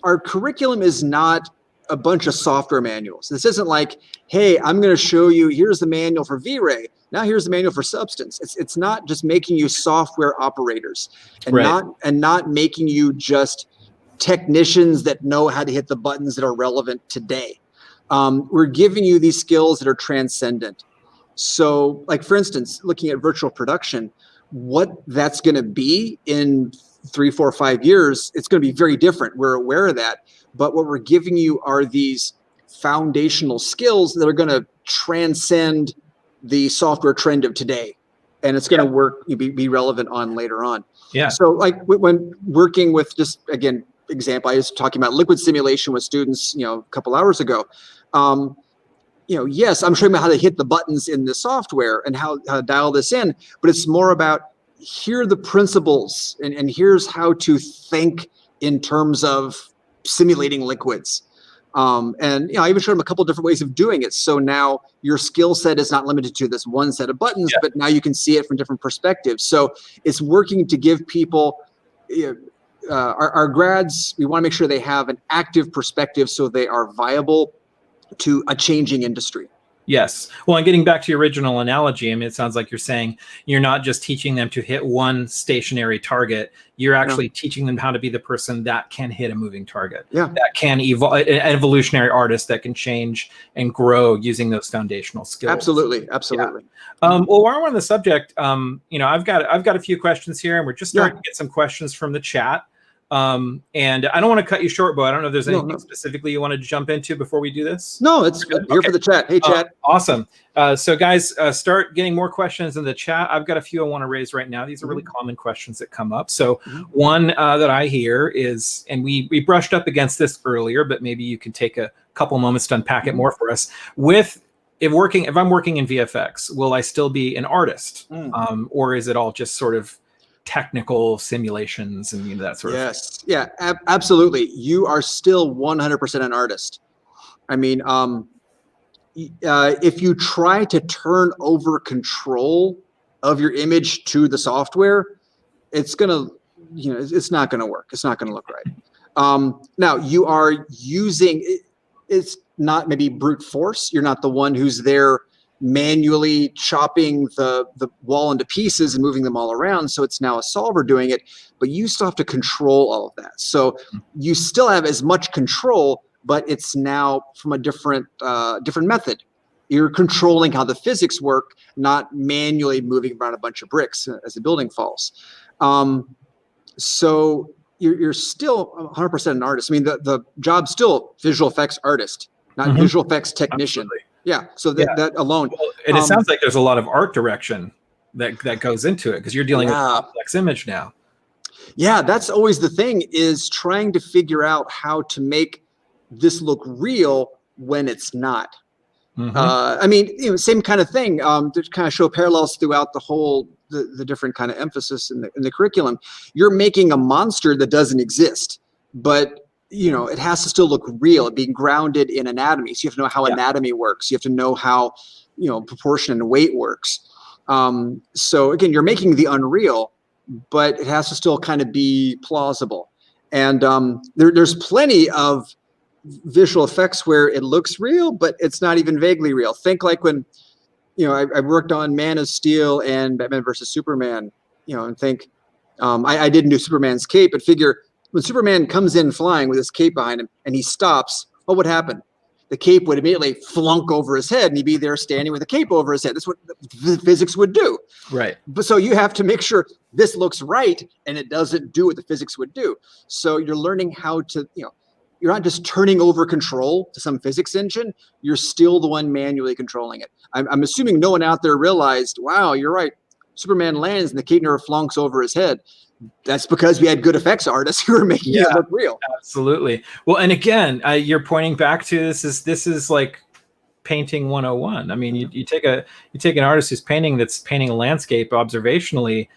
our curriculum is not a bunch of software manuals. This isn't like, hey, I'm going to show you, here's the manual for V-Ray. Now here's the manual for Substance. It's not just making you software operators and not making you just technicians that know how to hit the buttons that are relevant today. We're giving you these skills that are transcendent. So like, for instance, looking at virtual production, what that's going to be in 3, 4, 5 years, it's going to be very different. We're aware of that. But what we're giving you are these foundational skills that are going to transcend the software trend of today. And it's going to be relevant on later on. Yeah. So like when working with, just again, example, I was talking about liquid simulation with students, a couple hours ago. Yes, I'm showing them how to hit the buttons in the software and how to dial this in, but it's more about, here are the principles and here's how to think in terms of simulating liquids. And I even showed them a couple different ways of doing it. So now your skill set is not limited to this one set of buttons, but now you can see it from different perspectives. So it's working to give people, our grads, we want to make sure they have an active perspective so they are viable to a changing industry. Yes. Well, and getting back to your original analogy, I mean, it sounds like you're saying you're not just teaching them to hit one stationary target. You're actually teaching them how to be the person that can hit a moving target. Yeah. That can evolve, an evolutionary artist that can change and grow using those foundational skills. Absolutely. Absolutely. Yeah. Well, while we're on the subject, I've got a few questions here, and we're just starting to get some questions from the chat. And I don't want to cut you short, Beau. I don't know if there's anything specifically you want to jump into before we do this. No, it's good. Here for the chat. Hey, chat. Awesome. So guys, start getting more questions in the chat. I've got a few I want to raise right now. These are really common questions that come up. So one that I hear is, and we brushed up against this earlier, but maybe you can take a couple moments to unpack it more for us. If I'm working in VFX, will I still be an artist? Or is it all just sort of technical simulations and that sort of thing? Yeah, absolutely. You are still 100% an artist. I mean, if you try to turn over control of your image to the software, it's gonna, it's not gonna work. It's not gonna look right. Now you are using, it's not maybe brute force. You're not the one who's there manually chopping the wall into pieces and moving them all around. So it's now a solver doing it, but you still have to control all of that. So you still have as much control, but it's now from a different method. You're controlling how the physics work, not manually moving around a bunch of bricks as the building falls. So you're still 100% an artist. I mean, the job's still visual effects artist, not visual effects technician. Absolutely. Yeah, so that alone. Well, and it sounds like there's a lot of art direction that goes into it, because you're dealing with a complex image now. Yeah, that's always the thing, is trying to figure out how to make this look real when it's not. I mean, same kind of thing. To kind of show parallels throughout the whole, the different kind of emphasis in the curriculum. You're making a monster that doesn't exist, but it has to still look real, being grounded in anatomy. So you have to know how anatomy works. You have to know how, proportion and weight works. So again, you're making the unreal, but it has to still kind of be plausible. And there's plenty of visual effects where it looks real, but it's not even vaguely real. Think like when, I worked on Man of Steel and Batman versus Superman, and think, I didn't do Superman's cape, but figure, when Superman comes in flying with his cape behind him and he stops, what would happen? The cape would immediately flunk over his head and he'd be there standing with the cape over his head. That's what the physics would do. Right. But so you have to make sure this looks right and it doesn't do what the physics would do. So you're learning how to, you're not just turning over control to some physics engine. You're still the one manually controlling it. I'm assuming no one out there realized, wow, you're right. Superman lands and the cape never flunks over his head. That's because we had good effects artists who were making it look real. Absolutely. Well, and again, you're pointing back to this is like painting 101. I mean, you take an artist who's painting a landscape observationally.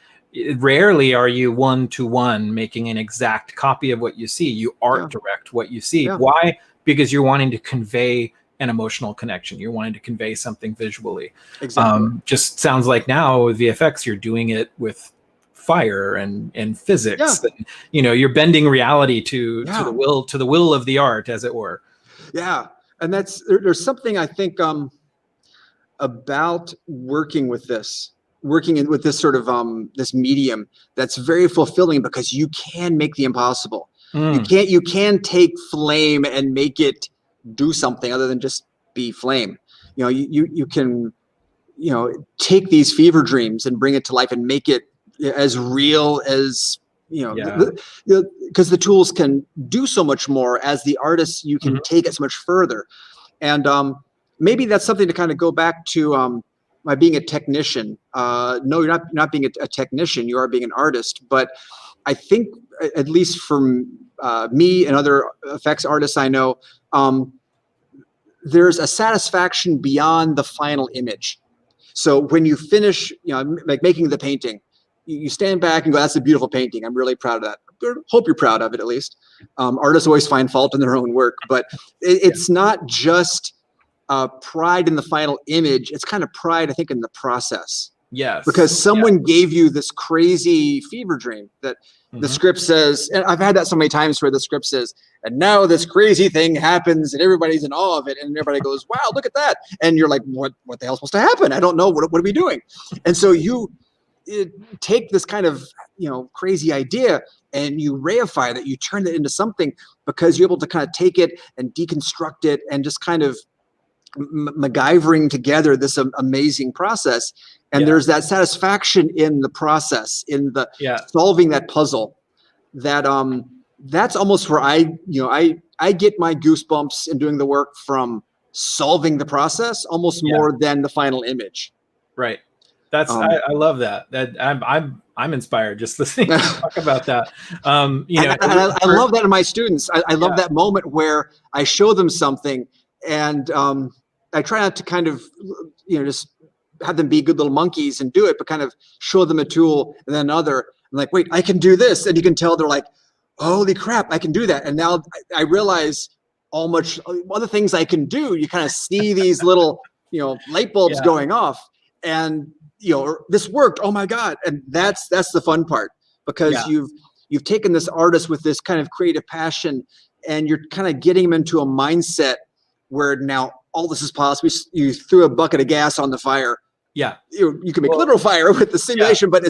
Rarely are you one-to-one making an exact copy of what you see. You art direct what you see. Why? Because you're wanting to convey an emotional connection. You're wanting to convey something visually. Exactly. Just sounds like now with VFX, you're doing it with fire and physics. And, you're bending reality to the will of the art, as it were. Yeah, and there's something I think about working with this sort of this medium that's very fulfilling, because you can make the impossible. You can take flame and make it do something other than just be flame. You can take these fever dreams and bring it to life and make it as real as because the tools can do so much more. As the artist, you can take it so much further. And maybe that's something to kind of go back to by being a technician. No, you're not being a technician. You are being an artist. But I think, at least from me and other effects artists I know, there's a satisfaction beyond the final image. So when you finish, like making the painting, you stand back and go, that's a beautiful painting. I'm really proud of that. Hope you're proud of it, at least. Artists always find fault in their own work, but it's not just pride in the final image. It's kind of pride, I think, in the process. Yes. Because someone gave you this crazy fever dream that the script says, and I've had that so many times where the script says, and now this crazy thing happens and everybody's in awe of it. And everybody goes, wow, look at that. And you're like, what the hell's supposed to happen? I don't know. What are we doing? And so you take this kind of, crazy idea and you reify that, you turn it into something because you're able to kind of take it and deconstruct it and just kind of MacGyvering together this amazing process. And there's that satisfaction in the process, in the solving that puzzle, that that's almost where I get my goosebumps in doing the work from solving the process almost more than the final image. Right. That's I love that. I'm inspired just listening to you talk about that. I love that in my students. I love that moment where I show them something and I try not to kind of, just have them be good little monkeys and do it, but kind of show them a tool and then another. I'm like, wait, I can do this. And you can tell they're like, holy crap, I can do that. And now I realize all much other things I can do. You kind of see these little, light bulbs going off and, this worked. Oh my God. And that's the fun part, because you've taken this artist with this kind of creative passion and you're kind of getting him into a mindset where now all this is possible. You threw a bucket of gas on the fire. Yeah. You can make literal fire with the simulation, but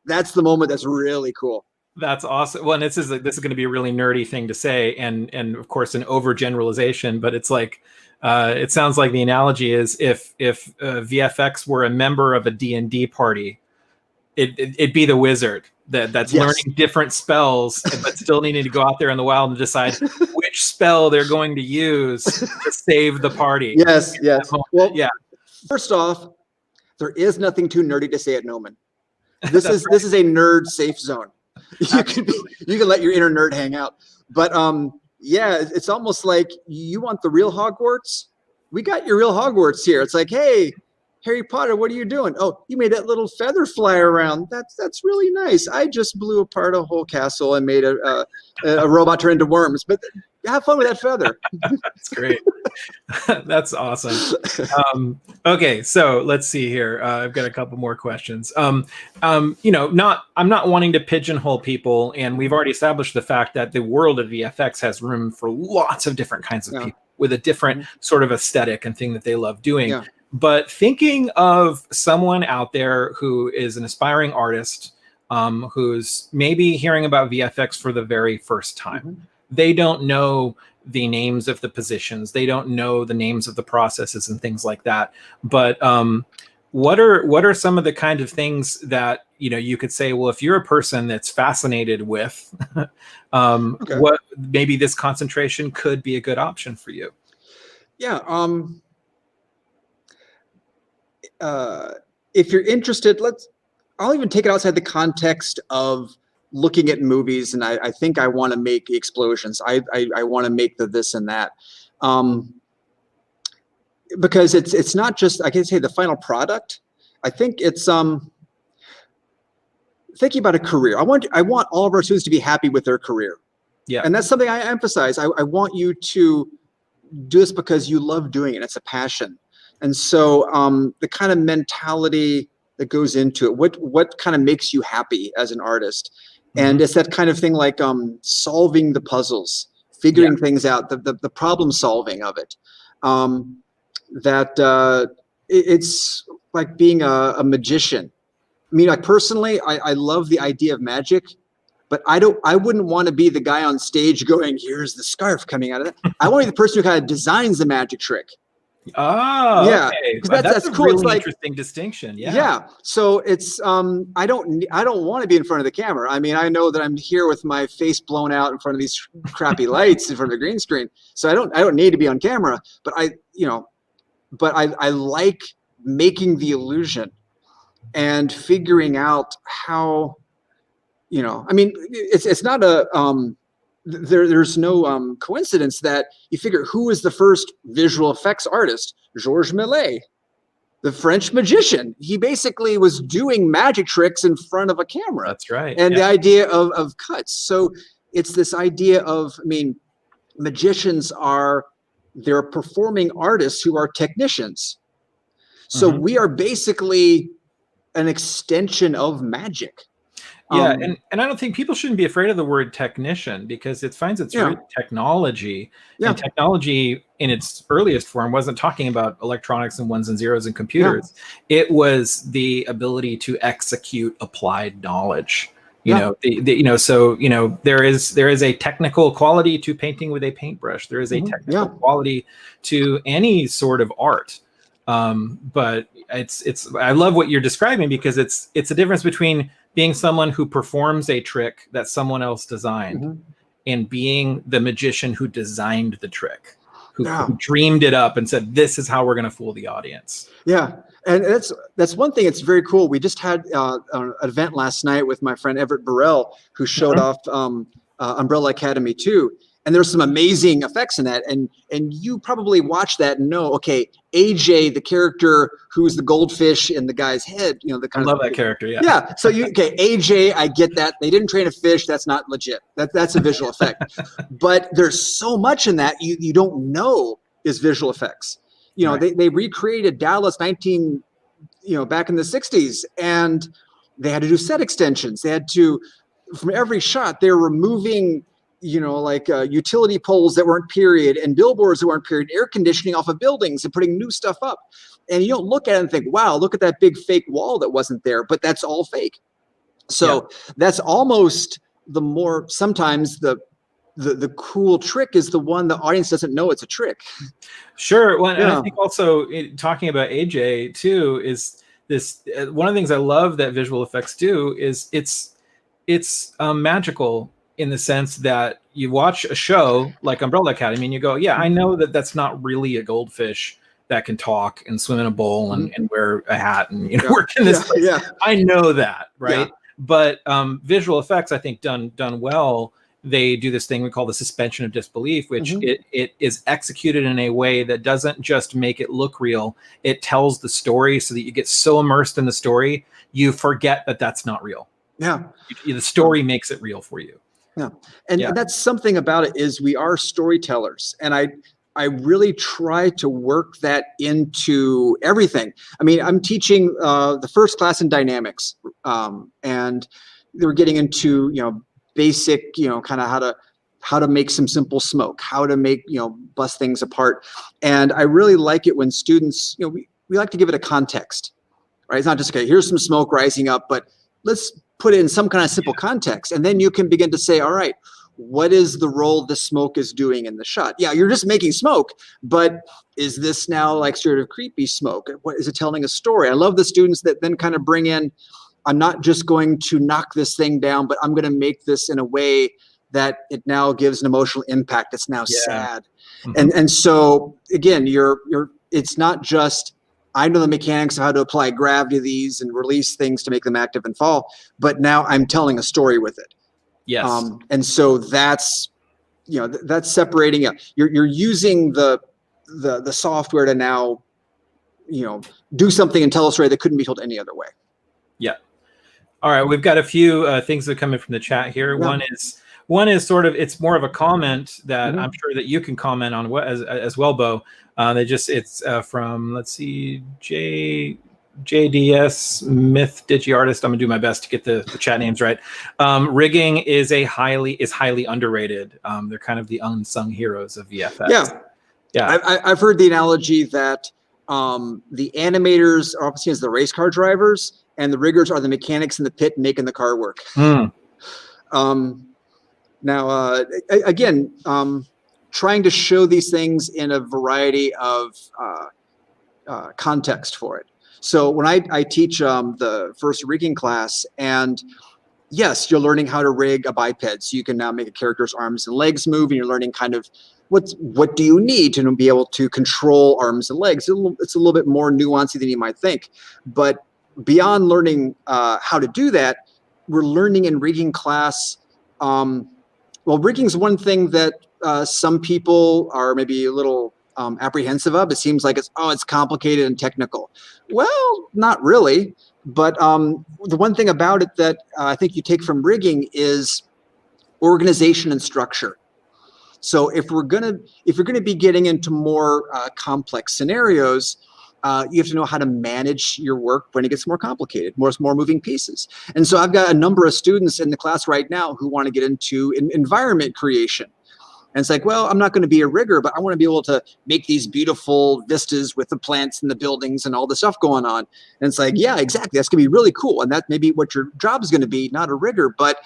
that's the moment that's really cool. That's awesome. Well, and this is going to be a really nerdy thing to say, and of course an overgeneralization, but it's like it sounds like the analogy is if VFX were a member of a D&D party, it'd be the wizard that's learning different spells, but still needing to go out there in the wild and decide which spell they're going to use to save the party. Yes. Well, first off, there is nothing too nerdy to say at Gnomon. This is a nerd safe zone. You can let your inner nerd hang out. But it's almost like you want the real Hogwarts. We got your real Hogwarts here. It's like, hey, Harry Potter, what are you doing? Oh, you made that little feather fly around. That's really nice. I just blew apart a whole castle and made a robot turn into worms. But have fun with that feather. That's great. That's awesome. Okay, so let's see here. I've got a couple more questions. I'm not wanting to pigeonhole people, and we've already established the fact that the world of VFX has room for lots of different kinds of people with a different sort of aesthetic and thing that they love doing. Yeah. But thinking of someone out there who is an aspiring artist, who's maybe hearing about VFX for the very first time. They don't know the names of the positions. They don't know the names of the processes and things like that. But what are some of the kind of things that you could say? Well, if you're a person that's fascinated with, what maybe this concentration could be a good option for you. Yeah. If you're interested, I'll even take it outside the context of looking at movies, and I think I want to make the explosions. I want to make the this and that, because it's not just, I can say, the final product. I think it's thinking about a career. I want all of our students to be happy with their career. Yeah, and that's something I emphasize. I want you to do this because you love doing it. It's a passion, and so the kind of mentality that goes into it, what kind of makes you happy as an artist. And it's that kind of thing like solving the puzzles, figuring things out, the problem solving of it. It's like being a magician. I mean, like personally, I love the idea of magic, but I wouldn't want to be the guy on stage going, here's the scarf coming out of it. I want to be the person who kind of designs the magic trick. Oh, yeah, okay. That's a cool. Really it's like, interesting distinction. Yeah. Yeah. So it's I don't want to be in front of the camera. I mean, I know that I'm here with my face blown out in front of these crappy lights in front of a green screen. So I don't need to be on camera. But I like making the illusion and figuring out how, I mean, it's not a there's no coincidence that you figure who was the first visual effects artist? Georges Méliès, the French magician. He basically was doing magic tricks in front of a camera. That's right. And the idea of cuts. So it's this idea of, I mean, magicians they're performing artists who are technicians. So we are basically an extension of magic. Yeah, and I don't think people shouldn't be afraid of the word technician, because it finds its root in technology. Yeah. And technology in its earliest form wasn't talking about electronics and ones and zeros and computers. It was the ability to execute applied knowledge. So there is a technical quality to painting with a paintbrush. There is a technical quality to any sort of art. But I love what you're describing, because it's a difference between being someone who performs a trick that someone else designed and being the magician who designed the trick, who dreamed it up and said, this is how we're going to fool the audience. Yeah. And that's one thing. It's very cool. We just had an event last night with my friend Everett Burrell, who showed off Umbrella Academy 2. And there's some amazing effects in that. And you probably watch that and know, okay, AJ, the character who's the goldfish in the guy's head, I love that character. Yeah. Yeah. So AJ, I get that. They didn't train a fish. That's not legit. That's a visual effect. But there's so much in that you don't know is visual effects. They recreated Dallas back in the 60s, and they had to do set extensions. They had to, from every shot, they're removing utility poles that weren't period and billboards that weren't period, air conditioning off of buildings and putting new stuff up. And you don't look at it and think, wow, look at that big fake wall that wasn't there, but that's all fake. So that's almost sometimes the cool trick is the one the audience doesn't know it's a trick. Sure. Well, and I think also talking about AJ too is this, one of the things I love that visual effects do is it's magical, in the sense that you watch a show like Umbrella Academy and you go, yeah, I know that that's not really a goldfish that can talk and swim in a bowl and wear a hat and work in this place. Yeah. I know that, right? Yeah. But visual effects, I think done well, they do this thing we call the suspension of disbelief, which it is executed in a way that doesn't just make it look real. It tells the story so that you get so immersed in the story, you forget that that's not real. Yeah. The story makes it real for you. Yeah. And that's something about it, is we are storytellers. And I really try to work that into everything. I mean, I'm teaching the first class in dynamics, and they were getting into, basic, kind of how to make some simple smoke, how to make, bust things apart. And I really like it when students, we like to give it a context, right? It's not just, okay, here's some smoke rising up, but let's put it in some kind of simple context. And then you can begin to say, all right, what is the role the smoke is doing in the shot? Yeah, you're just making smoke, but is this now like sort of creepy smoke? What is it telling a story? I love the students that then kind of bring in, I'm not just going to knock this thing down, but I'm going to make this in a way that it now gives an emotional impact. It's now sad. And so again, it's not just, I know the mechanics of how to apply gravity to these and release things to make them active and fall, but now I'm telling a story with it. Yes. And so that's, that's separating it. You're using the software to now, do something and tell a story that couldn't be told any other way. Yeah. All right. We've got a few things that come in from the chat here. Yeah. One is sort of, it's more of a comment that I'm sure that you can comment on as well, Beau. It's from, let's see, JDS Myth Digi Artist. I'm gonna do my best to get the chat names right. Rigging is highly underrated. They're kind of the unsung heroes of VFX. Yeah. I've heard the analogy that the animators are often seen as the race car drivers, and the riggers are the mechanics in the pit making the car work. Now, again, trying to show these things in a variety of context for it. So when I teach the first rigging class, and yes, you're learning how to rig a biped, so you can now make a character's arms and legs move, and you're learning kind of what do you need to be able to control arms and legs. It's a little bit more nuanced than you might think. But beyond learning how to do that, we're learning in rigging class. Well, rigging is one thing that some people are maybe a little apprehensive of. It seems like it's complicated and technical. Well, not really. But the one thing about it that I think you take from rigging is organization and structure. So if you're gonna be getting into more complex scenarios, you have to know how to manage your work when it gets more complicated, more moving pieces. And so I've got a number of students in the class right now who want to get into environment creation. And it's like, well, I'm not going to be a rigger, but I want to be able to make these beautiful vistas with the plants and the buildings and all the stuff going on. And it's like, yeah, exactly. That's going to be really cool. And that may be what your job is going to be, not a rigger, but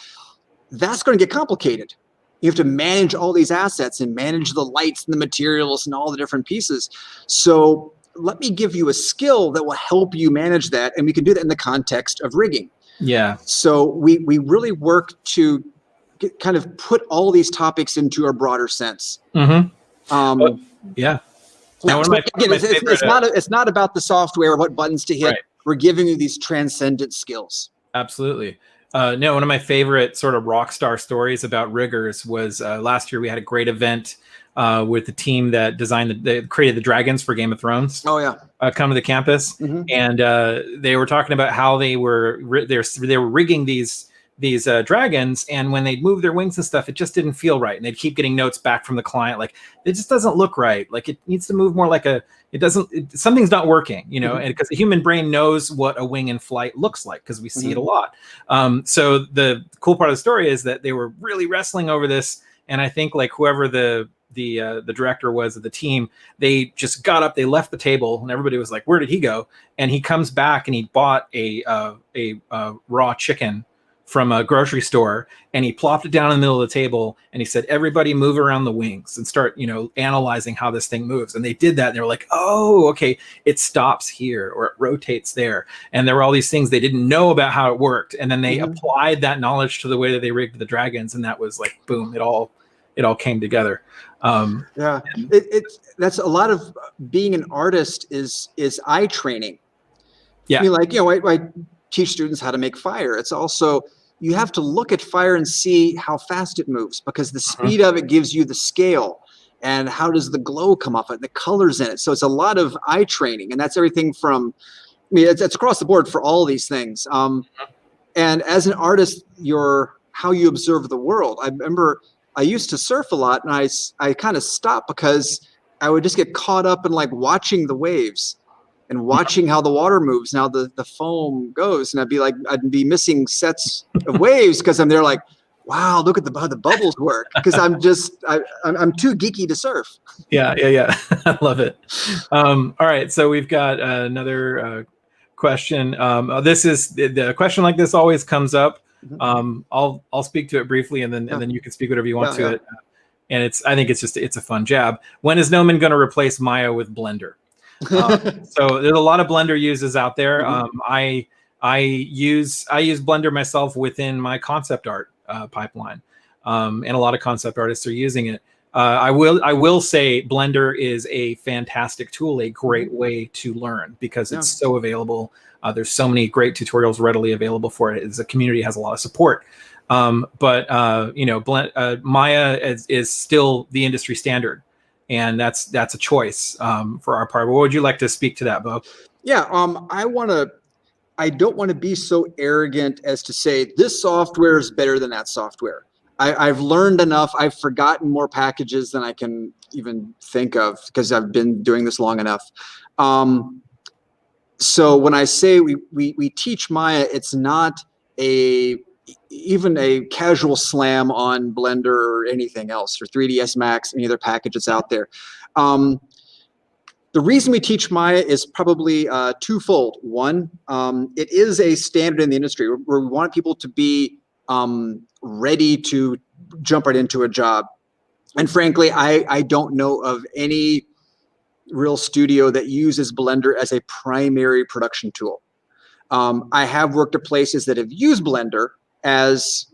that's going to get complicated. You have to manage all these assets and manage the lights and the materials and all the different pieces. So let me give you a skill that will help you manage that. And we can do that in the context of rigging. Yeah. So we really work to kind of put all these topics into a broader sense. Yeah. Now, so again, it's not about the software, what buttons to hit. Right. We're giving you these transcendent skills. Absolutely. No, one of my favorite sort of rock star stories about riggers was last year we had a great event with the team that created the dragons for Game of Thrones. Oh yeah. Come to the campus, and they were talking about how they were rigging these dragons, and when they'd move their wings and stuff, it just didn't feel right, and they'd keep getting notes back from the client like it just doesn't look right, like it needs to move more like something's not working, and because the human brain knows what a wing in flight looks like because we see it a lot. So the cool part of the story is that they were really wrestling over this, and I think like whoever the director was of the team, they just got up, they left the table, and everybody was like, where did he go? And he comes back and he bought a raw chicken from a grocery store, and he plopped it down in the middle of the table, and he said, everybody move around the wings and start, analyzing how this thing moves. And they did that, and they were like, oh, okay, it stops here or it rotates there. And there were all these things they didn't know about how it worked. And then they applied that knowledge to the way that they rigged the dragons, and that was like, boom, it all came together. That's a lot of being an artist is eye training. Yeah. I mean, I teach students how to make fire. It's also, you have to look at fire and see how fast it moves, because the speed of it gives you the scale, and how does the glow come off it, the colors in it. So it's a lot of eye training, and that's everything from, it's across the board for all of these things. And as an artist, how you observe the world. I remember I used to surf a lot, and I kind of stopped because I would just get caught up in like watching the waves and watching how the water moves, and how the foam goes. And I'd be missing sets of waves because I'm there like, wow, look at how the bubbles work. Because I'm too geeky to surf. Yeah. I love it. All right. So we've got another question. This is the question like this always comes up. I'll speak to it briefly, and then you can speak whatever you want to it. And I think it's a fun jab. When is Gnomon going to replace Maya with Blender? So there's a lot of Blender uses out there. I use Blender myself within my concept art pipeline, and a lot of concept artists are using it. I will say Blender is a fantastic tool, a great way to learn, because it's so available. There's so many great tutorials readily available for it. The community has a lot of support. But Maya is still the industry standard, and that's a choice for our part. What would you like to speak to that, Beau? Yeah, I don't want to be so arrogant as to say this software is better than that software. I've learned enough. I've forgotten more packages than I can even think of, because I've been doing this long enough. So when I say we teach Maya, it's not even a casual slam on Blender or anything else, or 3ds Max, any other package that's out there. The reason we teach Maya is probably twofold. One, it is a standard in the industry where we want people to be ready to jump right into a job. And frankly, I don't know of any real studio that uses Blender as a primary production tool. I have worked at places that have used Blender as,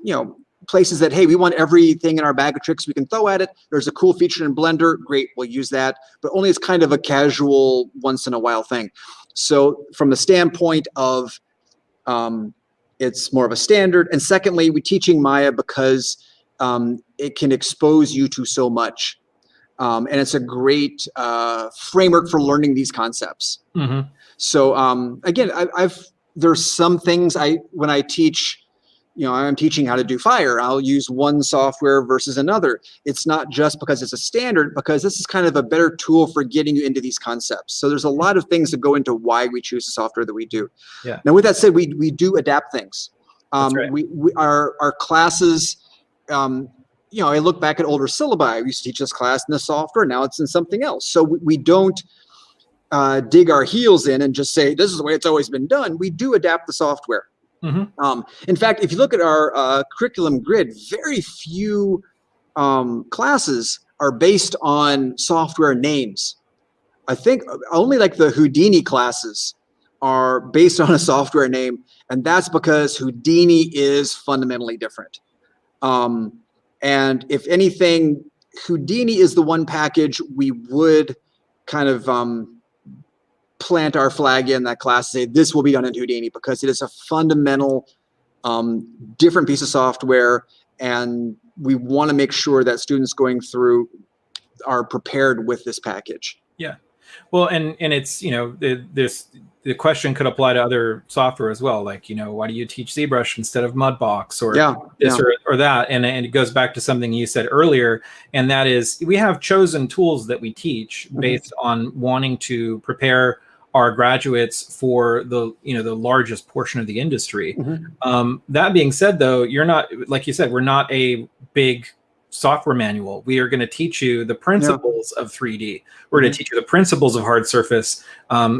places that, hey, we want everything in our bag of tricks we can throw at it. There's a cool feature in Blender. Great, we'll use that. But only as kind of a casual, once in a while thing. So from the standpoint of it's more of a standard. And secondly, we're teaching Maya because it can expose you to so much. And it's a great framework for learning these concepts. So again, there's some things when I teach, I'm teaching how to do fire. I'll use one software versus another. It's not just because it's a standard, because this is kind of a better tool for getting you into these concepts. So there's a lot of things that go into why we choose the software that we do. Yeah. Now, with that said, we do adapt things. That's right. Our classes, I look back at older syllabi. We used to teach this class in the software. Now it's in something else. So we don't dig our heels in and just say, this is the way it's always been done. We do adapt the software. Mm-hmm. In fact, if you look at our curriculum grid, very few classes are based on software names. I think only like the Houdini classes are based on a software name, and that's because Houdini is fundamentally different. And if anything, Houdini is the one package we would kind of plant our flag in that class, say this will be done in Houdini, because it is a fundamental different piece of software, and we want to make sure that students going through are prepared with this package. Yeah. Well, and it's, the question could apply to other software as well. Like, why do you teach ZBrush instead of Mudbox or this or that? And it goes back to something you said earlier, and that is we have chosen tools that we teach based on wanting to prepare our graduates for the largest portion of the industry. That being said, though, you're not, like you said, we're not a big software manual. We are going to teach you the principles of 3D. We're going to teach you the principles of hard surface,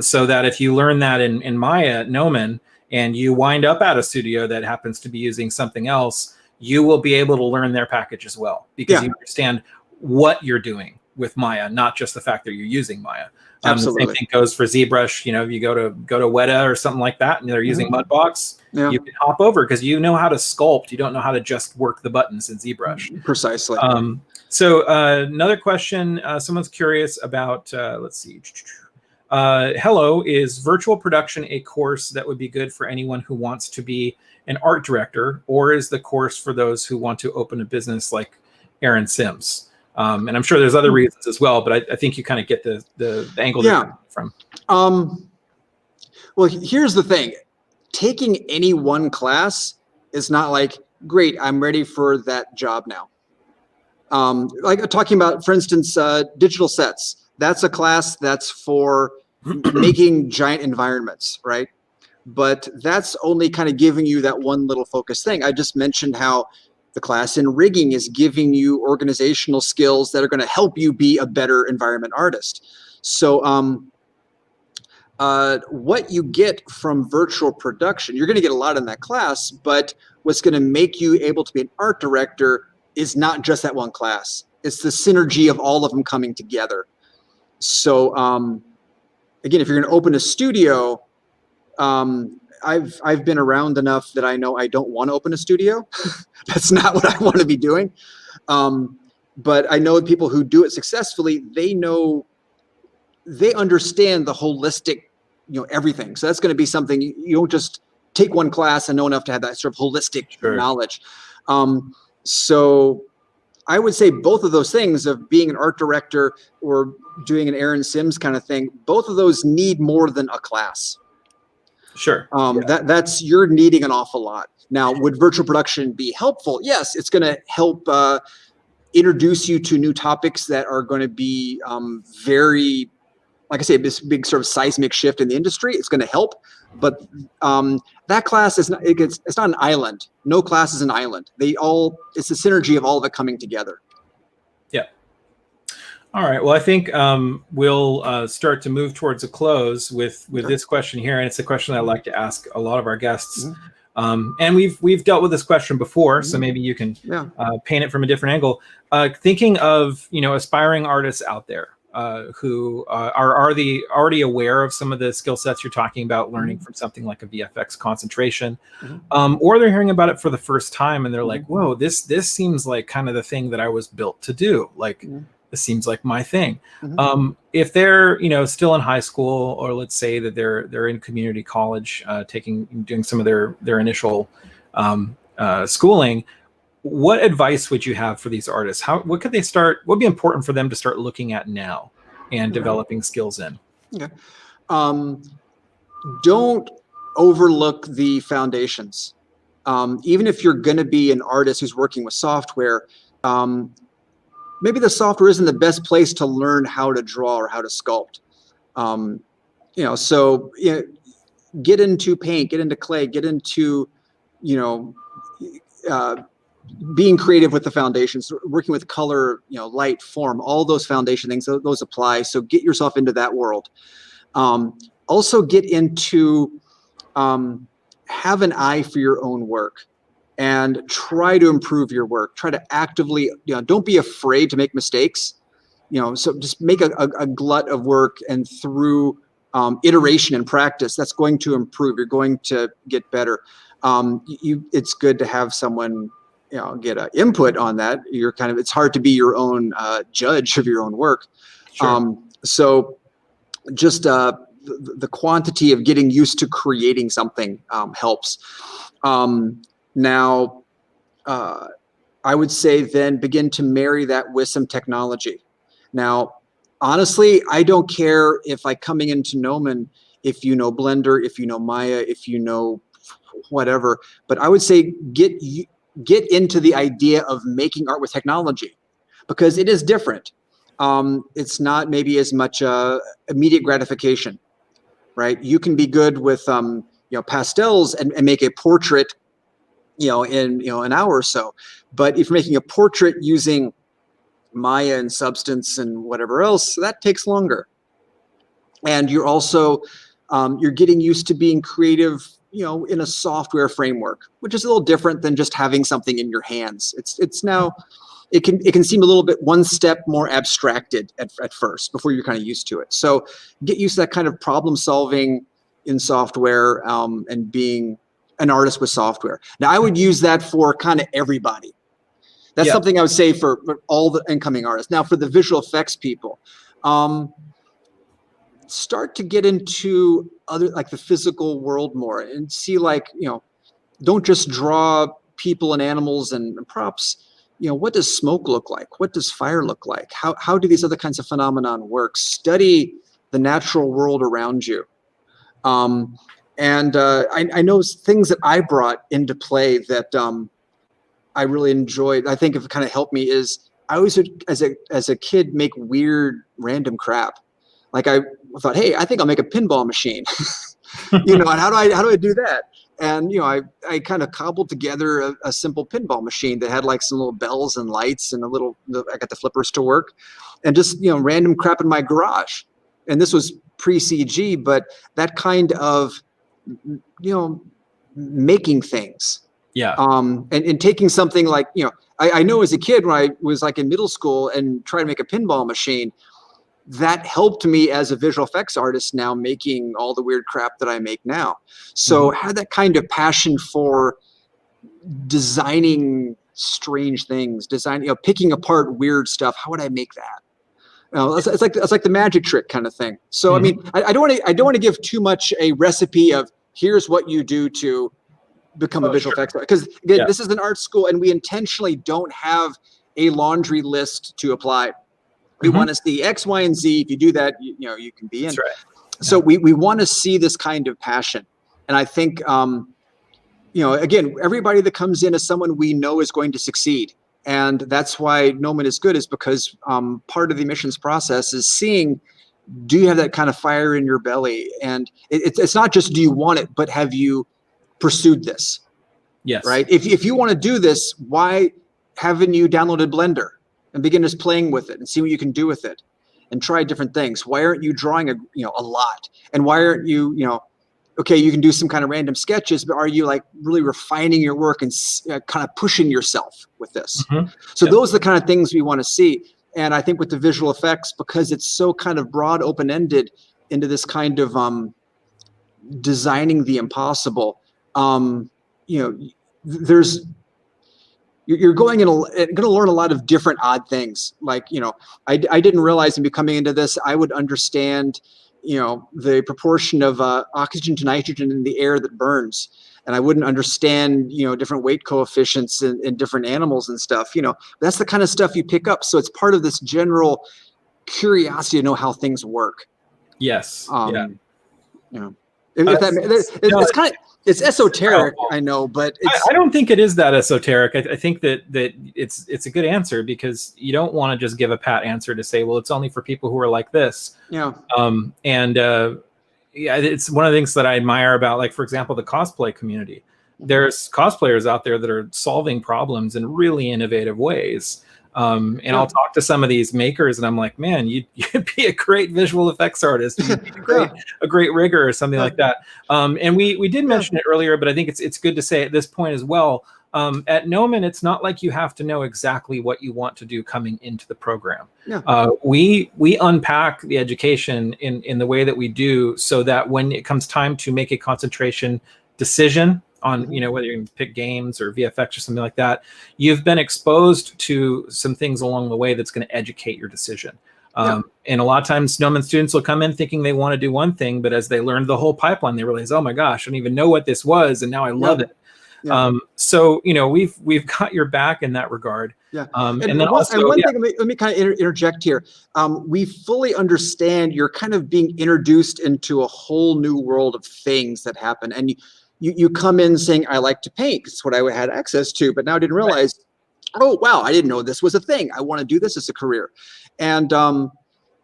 so that if you learn that in Maya, Gnomon, and you wind up at a studio that happens to be using something else, you will be able to learn their package as well, because you understand what you're doing with Maya, not just the fact that you're using Maya. Absolutely. The same thing goes for ZBrush. If you go to Weta or something like that, and they're using Mudbox, you can hop over because you know how to sculpt. You don't know how to just work the buttons in ZBrush. Precisely. So another question, someone's curious about, let's see. Hello, is virtual production a course that would be good for anyone who wants to be an art director, or is the course for those who want to open a business like Aaron Sims? And I'm sure there's other reasons as well, but I think you kind of get the angle from. Well, here's the thing. Taking any one class is not like, great, I'm ready for that job now. Like talking about, for instance, digital sets. That's a class that's for making giant environments, right? But that's only kind of giving you that one little focus thing. I just mentioned how the class in rigging is giving you organizational skills that are going to help you be a better environment artist. So what you get from virtual production, you're going to get a lot in that class, but what's going to make you able to be an art director is not just that one class. It's the synergy of all of them coming together. So again, if you're going to open a studio, I've been around enough that I know I don't want to open a studio. That's not what I want to be doing. But I know people who do it successfully, they understand the holistic, everything. So that's going to be something you don't just take one class and know enough to have that sort of holistic knowledge. So I would say both of those things, of being an art director or doing an Aaron Sims kind of thing, both of those need more than a class. Sure. That's, you're needing an awful lot. Now, would virtual production be helpful? Yes, it's going to help introduce you to new topics that are going to be very, like I say, this big sort of seismic shift in the industry. It's going to help, but that class is not, it's not an island. No class is an island. It's the synergy of all of it coming together. Yeah. All right. Well, I think we'll start to move towards a close with this question here, and it's a question that I like to ask a lot of our guests. And we've dealt with this question before, so maybe you can paint it from a different angle. Thinking of aspiring artists out there who are already aware of some of the skill sets you're talking about, learning from something like a VFX concentration, or they're hearing about it for the first time and they're like, "Whoa, this seems like kind of the thing that I was built to do." Like. This seems like my thing. If they're, still in high school, or let's say that they're in community college, doing some of their initial schooling, what advice would you have for these artists? What could they start? What would be important for them to start looking at now and developing skills in? Okay. Don't overlook the foundations. even if you're going to be an artist who's working with software, maybe the software isn't the best place to learn how to draw or how to sculpt. So get into paint, get into clay, get into, being creative with the foundations, working with color, light, form, all those foundation things, those apply. So get yourself into that world. Also get into, have an eye for your own work and try to improve your work. Try to actively, don't be afraid to make mistakes. So just make a glut of work, and through iteration and practice, that's going to improve. You're going to get better. It's good to have someone, get an input on that. It's hard to be your own judge of your own work. Sure. So just the quantity of getting used to creating something helps. Now, I would say then begin to marry that with some technology. Now, honestly, I don't care if coming into Gnomon, if you know Blender, if you know Maya, if you know whatever, but I would say get into the idea of making art with technology, because it is different. It's not maybe as much immediate gratification, right? You can be good with pastels and make a portrait, in an hour or so. But if you're making a portrait using Maya and Substance and whatever else, that takes longer. And you're also you're getting used to being creative, in a software framework, which is a little different than just having something in your hands. It's now, it can seem a little bit one step more abstracted at first before you're kind of used to it. So get used to that kind of problem solving in software, and being an artist with software. Now, I would use that for kind of everybody. That's something I would say for all the incoming artists. Now, for the visual effects people, start to get into other, like the physical world more, and see, don't just draw people and animals and props. What does smoke look like? What does fire look like? How do these other kinds of phenomenon work? Study the natural world around you. I know things that I brought into play that I really enjoyed. I think it kind of helped me is I always would, as a kid, make weird random crap. Like I thought, hey, I think I'll make a pinball machine. And how do I do that? And I kind of cobbled together a simple pinball machine that had like some little bells and lights and I got the flippers to work, and just random crap in my garage. And this was pre-CG, but that kind of making things. Yeah. And taking something like, I know as a kid when I was like in middle school and trying to make a pinball machine, that helped me as a visual effects artist now making all the weird crap that I make now. So had that kind of passion for designing strange things, picking apart weird stuff. How would I make that? It's like the magic trick kind of thing. So I mean, I don't want to give too much a recipe of here's what you do to become a visual effects artist, because again, this is an art school and we intentionally don't have a laundry list to apply. We want to see X, Y, and Z. If you do that, you can be in. That's right. So we want to see this kind of passion. And I think, again, everybody that comes in is someone we know is going to succeed. And that's why Gnomon is good, is because part of the admissions process is seeing, do you have that kind of fire in your belly? And it's not just do you want it, but have you pursued this? Yes. Right? If you want to do this, why haven't you downloaded Blender and begin just playing with it and see what you can do with it and try different things? Why aren't you drawing a lot? And why aren't you, okay, you can do some kind of random sketches, but are you like really refining your work and kind of pushing yourself with this? So those are the kind of things we want to see. And I think with the visual effects, because it's so kind of broad, open-ended into this kind of designing the impossible, you're going to learn a lot of different odd things. Like, I didn't realize in becoming into this, I would understand, the proportion of oxygen to nitrogen in the air that burns. And I wouldn't understand, different weight coefficients in different animals and stuff. That's the kind of stuff you pick up. So it's part of this general curiosity to know how things work. Yes. If that, No, it's kind of, it's esoteric, I know, but it's. I don't think it is that esoteric. I think that it's a good answer, because you don't want to just give a pat answer to say, well, it's only for people who are like this. Yeah. Yeah, it's one of the things that I admire about, like, for example, the cosplay community. There's cosplayers out there that are solving problems in really innovative ways. And I'll talk to some of these makers, and I'm like, man, you'd be a great visual effects artist. You'd be a great rigger or something like that. And we did mention it earlier, but I think it's good to say at this point as well. At Gnomon, it's not like you have to know exactly what you want to do coming into the program. We unpack the education in the way that we do, so that when it comes time to make a concentration decision on, whether you pick games or VFX or something like that, you've been exposed to some things along the way that's going to educate your decision. And a lot of times Gnomon students will come in thinking they want to do one thing, but as they learn the whole pipeline, they realize, oh my gosh, I don't even know what this was, and now I love it. So we've got your back in that regard. And then also, one thing, let me kind of interject here. We fully understand you're kind of being introduced into a whole new world of things that happen, and you come in saying, I like to paint, it's what I had access to, but now I didn't realize, oh wow, I didn't know this was a thing. I want to do this as a career. And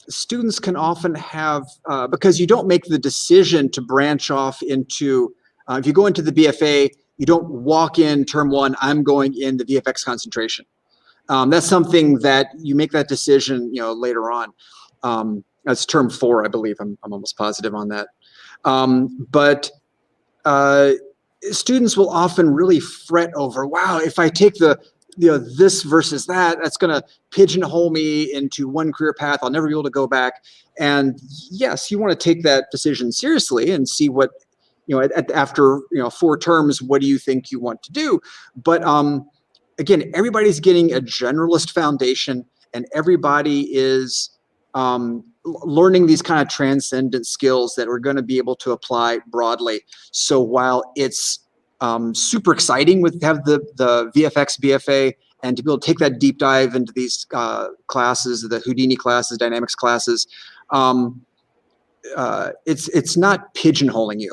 students can often have, because you don't make the decision to branch off into, if you go into the BFA, you don't walk in term one, I'm going in the VFX concentration. That's something that you make that decision, later on. That's term 4, I believe. I'm almost positive on that. But students will often really fret over, wow, if I take this versus that, that's going to pigeonhole me into one career path. I'll never be able to go back. And yes, you want to take that decision seriously and see what, after 4 terms, what do you think you want to do? But again, everybody's getting a generalist foundation, and everybody is learning these kind of transcendent skills that we're going to be able to apply broadly. So while it's super exciting to have the VFX BFA and to be able to take that deep dive into these classes, the Houdini classes, dynamics classes, it's not pigeonholing you.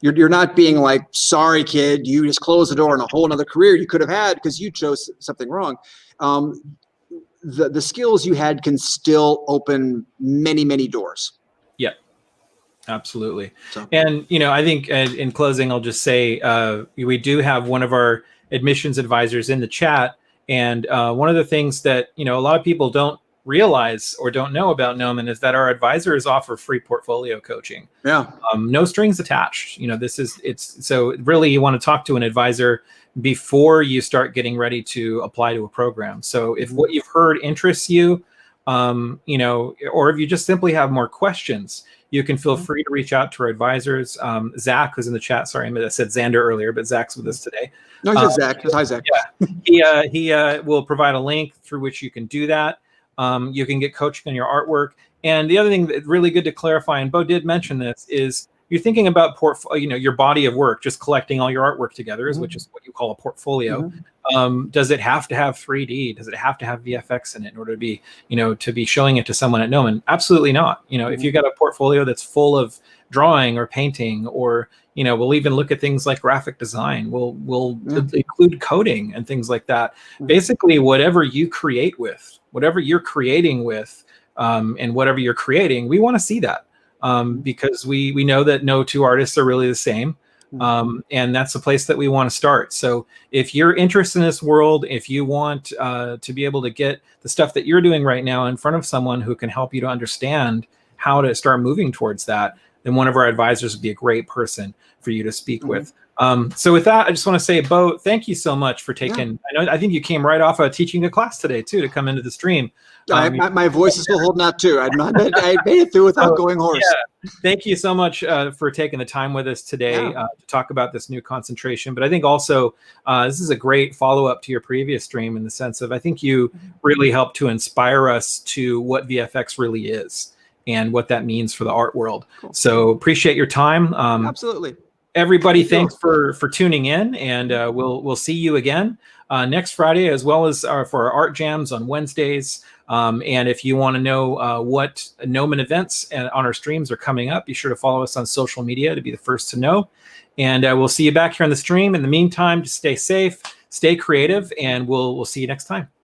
You're not being like, sorry, kid, you just closed the door on a whole other career you could have had because you chose something wrong. The skills you had can still open many, many doors. Yeah, absolutely. So. And, I think in closing, I'll just say we do have one of our admissions advisors in the chat. And one of the things that, a lot of people don't realize or don't know about Gnomon is that our advisors offer free portfolio coaching. No strings attached. So really you want to talk to an advisor before you start getting ready to apply to a program. So if what you've heard interests you, or if you just simply have more questions, you can feel free to reach out to our advisors. Zach, who's in the chat, sorry, I said Xander earlier, but Zach's with us today. No, he said Zach. Hi, Zach. Yeah, he will provide a link through which you can do that. You can get coaching on your artwork. And the other thing that's really good to clarify, and Beau did mention this, is you're thinking about your body of work, just collecting all your artwork together, which is what you call a portfolio. Does it have to have 3D? Does it have to have VFX in it in order to be, to be showing it to someone at Gnomon? Absolutely not. If you got a portfolio that's full of drawing or painting, or we'll even look at things like graphic design. We'll include coding and things like that. Basically, whatever you create with, whatever you're creating with, and whatever you're creating, we want to see that. Because we know that no 2 artists are really the same. And that's the place that we want to start. So if you're interested in this world, if you want to be able to get the stuff that you're doing right now in front of someone who can help you to understand how to start moving towards that, then one of our advisors would be a great person for you to speak with. So with that, I just want to say, Beau, thank you so much for taking, I think you came right off of teaching a class today too, to come into the stream. My voice is still holding out too. I made it through without going hoarse. Yeah. Thank you so much for taking the time with us today to talk about this new concentration. But I think also this is a great follow-up to your previous stream in the sense of, I think you really helped to inspire us to what VFX really is and what that means for the art world. Cool. So appreciate your time. Absolutely. Everybody, Thank thanks for tuning in, and we'll see you again next Friday, as well as for our art jams on Wednesdays. And if you want to know what Gnomon events on our streams are coming up, be sure to follow us on social media to be the first to know. And we'll see you back here on the stream. In the meantime, just stay safe, stay creative, and we'll see you next time.